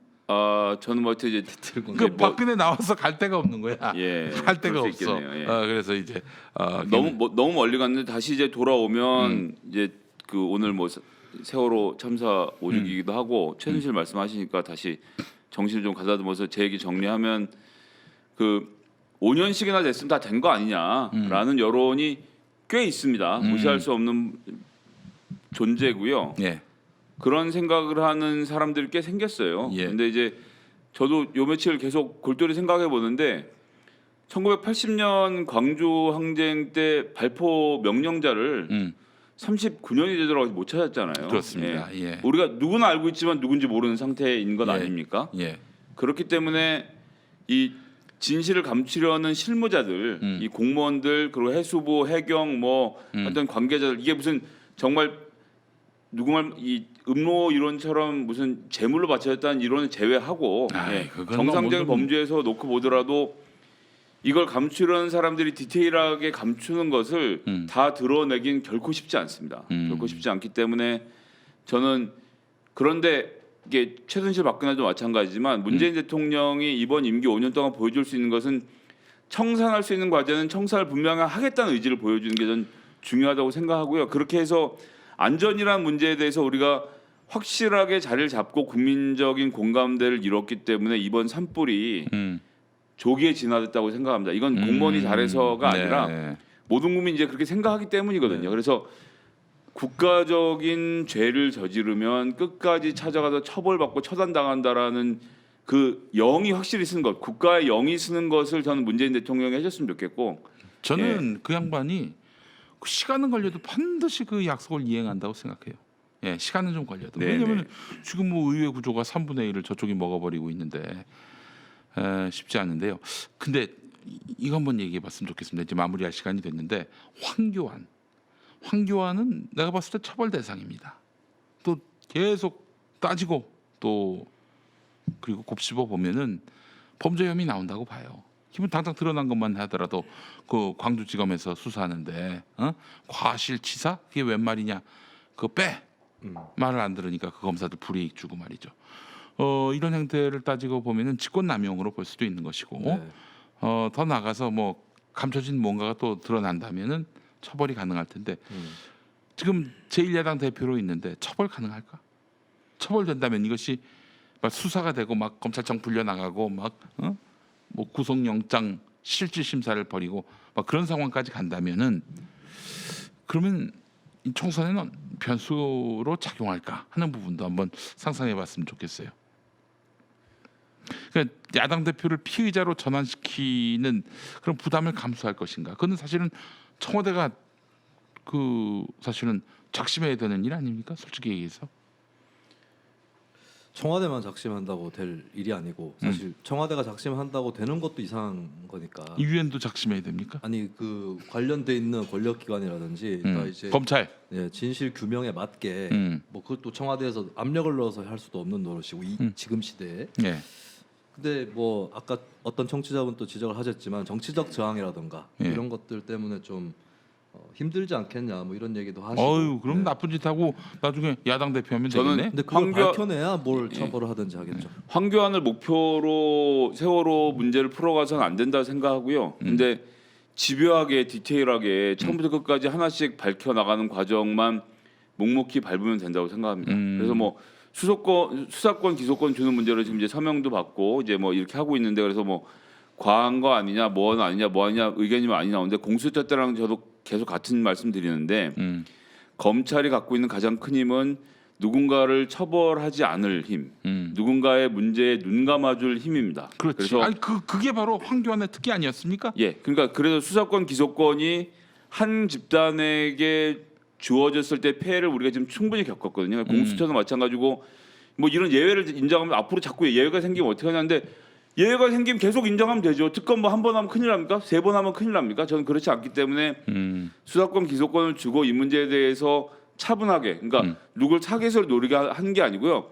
저는 뭐 이제 들고 그 박근혜 나와서 갈 데가 없는 거야. 예, 갈 데가 그럴 수 없어. 있겠네요. 예. 그래서 이제 너무 멀리 갔는데 다시 이제 돌아오면 이제 그 오늘 뭐 세월호 참사 5주기이기도 하고 최순실 말씀하시니까 다시 정신을 좀 가다듬어서 제 얘기 정리하면 그 5년씩이나 됐으면 다 된 거 아니냐라는 여론이 꽤 있습니다. 무시할 수 없는 존재고요. 예. 그런 생각을 하는 사람들이 꽤 생겼어요. 예. 근데 이제 저도 요 며칠 계속 골똘히 생각해 보는데 1980년 광주 항쟁 때 발포 명령자를 39년이 되도록 못 찾았잖아요. 그렇습니다. 예. 우리가 누구나 알고 있지만 누군지 모르는 상태인 것 예. 아닙니까? 예. 그렇기 때문에 이 진실을 감추려는 실무자들, 이 공무원들 그리고 해수부, 해경 뭐 어떤 관계자들 이게 무슨 정말 누구말 이 음모 이론처럼 무슨 재물로 바쳐졌다는 이론을 제외하고 그건 정상적인 너무 범죄에서 놓고 보더라도 이걸 감추려는 사람들이 디테일하게 감추는 것을 다 드러내긴 결코 쉽지 않습니다. 결코 쉽지 않기 때문에 저는 그런데 이게 최순실 박근혜도 마찬가지지만 문재인 대통령이 이번 임기 5년 동안 보여줄 수 있는 것은 청산할 수 있는 과제는 청산을 분명히 하겠다는 의지를 보여주는 게 전 중요하다고 생각하고요. 그렇게 해서 안전이라는 문제에 대해서 우리가 확실하게 자리를 잡고 국민적인 공감대를 이뤘기 때문에 이번 산불이 조기에 진화됐다고 생각합니다. 이건 공무원이 잘해서가 아니라 네. 모든 국민이 이제 그렇게 생각하기 때문이거든요. 그래서 국가적인 죄를 저지르면 끝까지 찾아가서 처벌받고 처단당한다라는 그 영이 확실히 쓰는 것, 국가의 영이 쓰는 것을 저는 문재인 대통령이 해줬으면 좋겠고 저는 그 양반이 그 시간은 걸려도 반드시 그 약속을 이행한다고 생각해요. 예, 시간은 좀 걸려도. 네, 왜냐하면 지금 뭐 의회 구조가 3분의 1을 저쪽이 먹어버리고 있는데 쉽지 않은데요. 근데 이거 한번 얘기해봤으면 좋겠습니다. 이제 마무리할 시간이 됐는데 황교안은 내가 봤을 때 처벌 대상입니다. 또 계속 따지고 또 그리고 곱씹어 보면은 범죄 혐의 나온다고 봐요. 기분 당장 드러난 것만 하더라도 그 광주지검에서 수사하는데 과실치사 그게 웬 말이냐 그거 빼 말을 안 들으니까 그 검사들 불이익 주고 말이죠. 이런 행태를 따지고 보면은 직권남용으로 볼 수도 있는 것이고 네. 더 나가서 뭐 감춰진 뭔가가 또 드러난다면은 처벌이 가능할 텐데 지금 제1야당 대표로 있는데 처벌 가능할까? 처벌된다면 이것이 막 수사가 되고 막 검찰청 불려 나가고 막 뭐 구속영장 실질 심사를 벌이고 막 그런 상황까지 간다면은 그러면 이 총선에는 변수로 작용할까 하는 부분도 한번 상상해봤으면 좋겠어요. 그러니까 야당 대표를 피의자로 전환시키는 그런 부담을 감수할 것인가? 그건 사실은 청와대가 사실은 작심해야 되는 일 아닙니까? 솔직히 얘기해서. 청와대만 작심한다고 될 일이 아니고 사실 청와대가 작심한다고 되는 것도 이상한 거니까. 유엔도 작심해야 됩니까? 아니 그 관련돼 있는 권력기관이라든지 다 이제 검찰. 예, 진실 규명에 맞게 뭐 그것도 청와대에서 압력을 넣어서 할 수도 없는 노릇이고 지금 시대에. 예. 근데 뭐 아까 어떤 청취자분 또 지적을 하셨지만 정치적 저항이라든가 예. 이런 것들 때문에 좀 힘들지 않겠냐 뭐 이런 얘기도 하시고. 어유 그럼 네. 나쁜 짓 하고 나중에 야당 대표하면 저는 되겠네. 근데 그걸 황교- 밝혀내야 뭘 처벌을 하든지 하겠죠. 황교안을 목표로 세월호 문제를 풀어가서는 안 된다 생각하고요. 근데 집요하게 디테일하게 처음부터 끝까지 하나씩 밝혀 나가는 과정만 묵묵히 밟으면 된다고 생각합니다. 그래서 뭐 수사권 기소권 주는 문제로 지금 이제 서명도 받고 이제 뭐 이렇게 하고 있는데 그래서 뭐 과한 거 아니냐 뭐 아니냐 의견이 많이 나오는데 공수처 때랑 저도 계속 같은 말씀 드리는데 검찰이 갖고 있는 가장 큰 힘은 누군가를 처벌하지 않을 힘, 누군가의 문제에 눈 감아줄 힘입니다. 그렇지. 그래서 아니 그게 바로 황교안의 특기 아니었습니까? 예, 그러니까 그래서 수사권 기소권이 한 집단에게 주어졌을 때 폐해를 우리가 지금 충분히 겪었거든요. 공수처도 마찬가지고 뭐 이런 예외를 인정하면 앞으로 자꾸 예외가 생기면 어떻게 하냐는데 예외가 생기면 계속 인정하면 되죠. 특검 뭐 한 번 하면 큰일 납니까? 3번 하면 큰일 납니까? 저는 그렇지 않기 때문에 수사권 기소권을 주고 이 문제에 대해서 차분하게 그러니까 누굴 타겟으로 노리게 한 게 아니고요.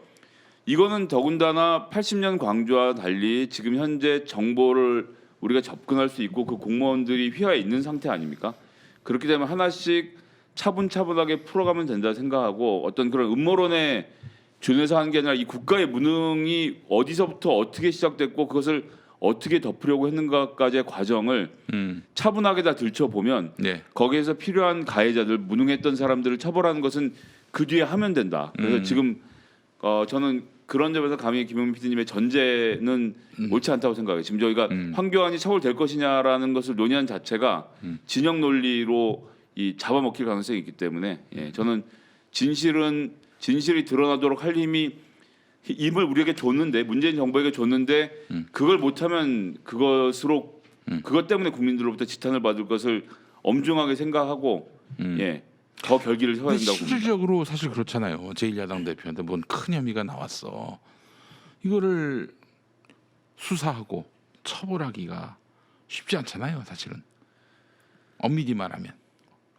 이거는 더군다나 80년 광주와 달리 지금 현재 정보를 우리가 접근할 수 있고 그 공무원들이 휘하에 있는 상태 아닙니까? 그렇기 때문에 하나씩 차분차분하게 풀어가면 된다 생각하고 어떤 그런 음모론에 준해서 하는 게 아니라 이 국가의 무능이 어디서부터 어떻게 시작됐고 그것을 어떻게 덮으려고 했는가까지의 과정을 차분하게 다 들춰보면 네. 거기에서 필요한 가해자들 무능했던 사람들을 처벌하는 것은 그 뒤에 하면 된다. 그래서 지금 저는 그런 점에서 감히 김용민 PD님의 전제는 옳지 않다고 생각해요. 지금 저희가 황교안이 처벌될 것이냐라는 것을 논의한 자체가 진영 논리로 이 잡아먹힐 가능성이 있기 때문에 예, 저는 진실이 드러나도록 할 힘을 우리에게 줬는데 문재인 정부에게 줬는데 그걸 못하면 그것 때문에 국민들로부터 지탄을 받을 것을 엄중하게 생각하고 예, 더 결기를 세워야 근데 된다고 봅니다. 실질적으로 사실 그렇잖아요. 제1야당 대표한테 뭔 큰 혐의가 나왔어. 이거를 수사하고 처벌하기가 쉽지 않잖아요. 사실은 엄밀히 말하면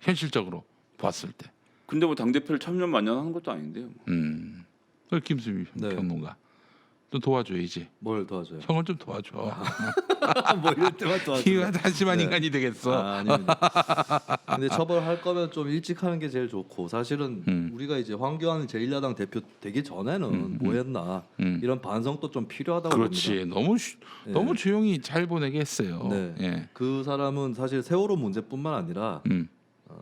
현실적으로 봤을 때. 근데 뭐 당 대표를 천년만년하는 것도 아닌데요. 그 김수미 네. 평론가 또 도와줘야지. 뭘 도와줘요? 형을 좀 도와줘. 뭐 이럴 때만 도와줘요. 이거 한심한 네. 인간이 되겠어. 아닙니다. 근데 처벌할 거면 좀 일찍 하는 게 제일 좋고 사실은 우리가 이제 황교안 제1야당 대표 되기 전에는 뭐 했나 이런 반성도 좀 필요하다고 그렇지. 봅니다. 너무 조용히 잘 보내게 했어요. 네. 예. 그 사람은 사실 세월호 문제뿐만 아니라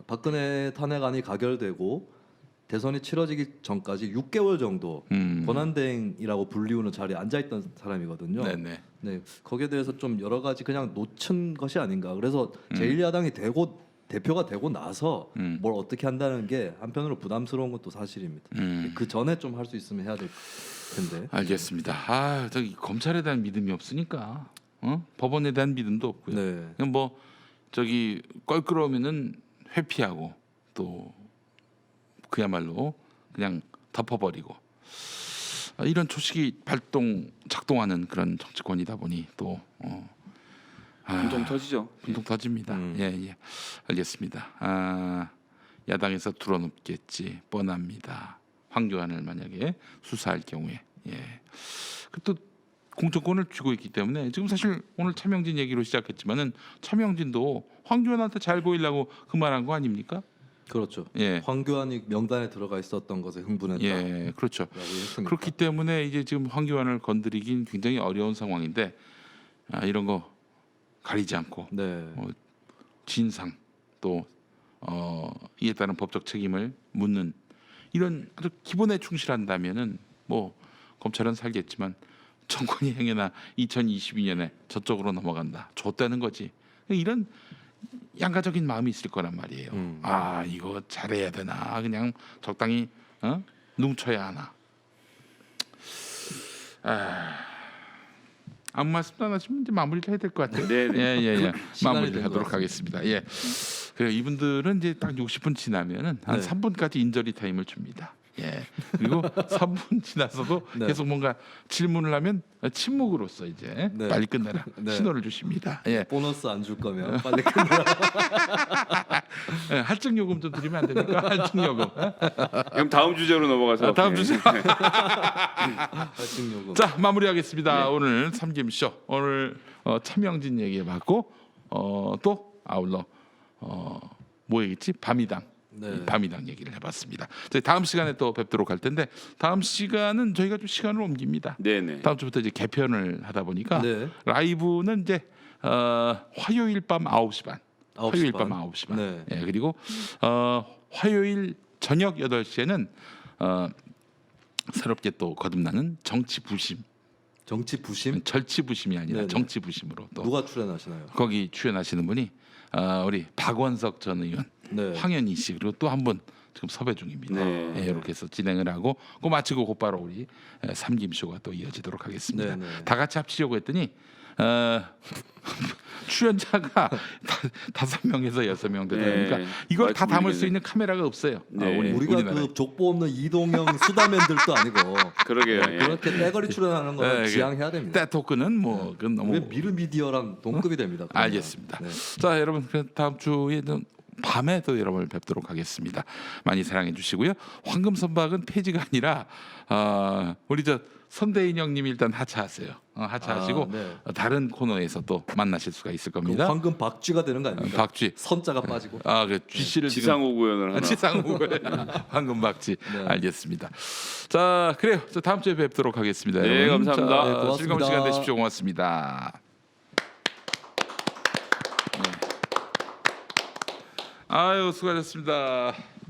박근혜 탄핵안이 가결되고 대선이 치러지기 전까지 6개월 정도 권한대행이라고 불리우는 자리에 앉아있던 사람이거든요. 네네. 네, 거기에 대해서 좀 여러 가지 그냥 놓친 것이 아닌가. 그래서 제1야당이 되고 대표가 되고 나서 뭘 어떻게 한다는 게 한편으로 부담스러운 것도 사실입니다. 그 전에 좀 할 수 있으면 해야 될 텐데. 알겠습니다. 저기 검찰에 대한 믿음이 없으니까 법원에 대한 믿음도 없고요. 네. 그냥 뭐 저기 껄끄러우면은 회피하고 또 그야말로 그냥 덮어버리고 이런 초식이 작동하는 그런 정치권이다 보니 또 분통 터지죠. 분통 터집니다. 예, 알겠습니다. 야당에서 드러눕겠지 뻔합니다. 황교안을 만약에 수사할 경우에 또 공천권을 쥐고 있기 때문에 지금 사실 오늘 차명진 얘기로 시작했지만은 차명진도 황교안한테 잘 보이려고 그 말한 거 아닙니까? 그렇죠. 예. 황교안이 명단에 들어가 있었던 것에 흥분했다. 예, 그렇죠. 라고 했으니까. 그렇기 때문에 이제 지금 황교안을 건드리긴 굉장히 어려운 상황인데 이런 거 가리지 않고 네. 진상 또 이에 따른 법적 책임을 묻는 이런 아주 기본에 충실한다면은 뭐 검찰은 살겠지만 정권이 행여나 2022년에 저쪽으로 넘어간다. 줬다는 거지. 이런 양가적인 마음이 있을 거란 말이에요. 이거 잘해야 되나 그냥 적당히 뭉쳐야 하나. 아무 말씀도 안 하시면 이제 마무리를 해야 될 것 같아요. 네. 예. 시간이 마무리를 된것 하도록 하겠습니다. 예. 그래 이분들은 이제 딱 60분 지나면은 한 네. 3분까지 인저리 타임을 줍니다. 예. 그리고 3분 지나서도 네. 계속 뭔가 질문을 하면 침묵으로써 이제 네. 빨리 끝내라 네. 신호를 주십니다. 예. 보너스 안 줄 거면 빨리 끝내라. 예, 할증 요금 좀 드리면 안 됩니까? 할증 요금. 그럼 다음 주제로 넘어가서 다음 네. 주제. 할증 요금. 자 마무리하겠습니다. 네. 오늘 삼김쇼 오늘 차명진 얘기해봤고 또 아울러 뭐 얘기했지? 밤이당. 네. 밤이당 얘기를 해봤습니다. 저희 다음 시간에 또 뵙도록 할 텐데 다음 시간은 저희가 좀 시간을 옮깁니다. 네네. 다음 주부터 이제 개편을 하다 보니까 네. 라이브는 이제 화요일 밤 9시 반. 9시 화요일 반. 밤 9시 반. 네. 예, 그리고 화요일 저녁 8시에는 새롭게 또 거듭나는 정치 부심. 정치 부심. 절치 부심이 아니라 네네. 정치 부심으로 또 누가 출연하시나요? 거기 출연하시는 분이 우리 박원석 전 의원, 네. 황현희 씨 그리고 또 한 분 지금 섭외 중입니다. 네. 예, 이렇게 해서 진행을 하고 그 마치고 곧바로 우리 삼김쇼가 또 이어지도록 하겠습니다. 네, 네. 다 같이 합치려고 했더니 출연자가 5명에서 6명 되다 네. 보니까 이걸 다 담을 수 모르겠네. 있는 카메라가 없어요. 네. 우리가 우리나라에. 그 족보 없는 이동형 수다맨들도 아니고 그러게요. 예. 그렇게 떼거리 출연하는 거는 네, 지양해야 됩니다. 떼토크는 뭐 그건 너무 우리 미르미디어랑 동급이 됩니다. 그러면. 알겠습니다. 네. 자 여러분 그 다음 주에는 밤에 또 여러분을 뵙도록 하겠습니다. 많이 사랑해 주시고요. 황금 선박은 폐지가 아니라 우리 저 선대인 형님이 일단 하차하세요. 하차하시고 네. 다른 코너에서 또 만나실 수가 있을 그럼 겁니다. 황금 박쥐가 되는 거 아닙니까? 박쥐. 선자가 빠지고. 그 G 씨를 지상호 구현을 하나. 지상우 황금 박쥐 네. 알겠습니다. 자 그래요. 자 다음 주에 뵙도록 하겠습니다. 네, 여러분. 감사합니다. 자, 네, 고맙습니다. 즐거운 시간 되십시오. 고맙습니다. 아유 수고하셨습니다.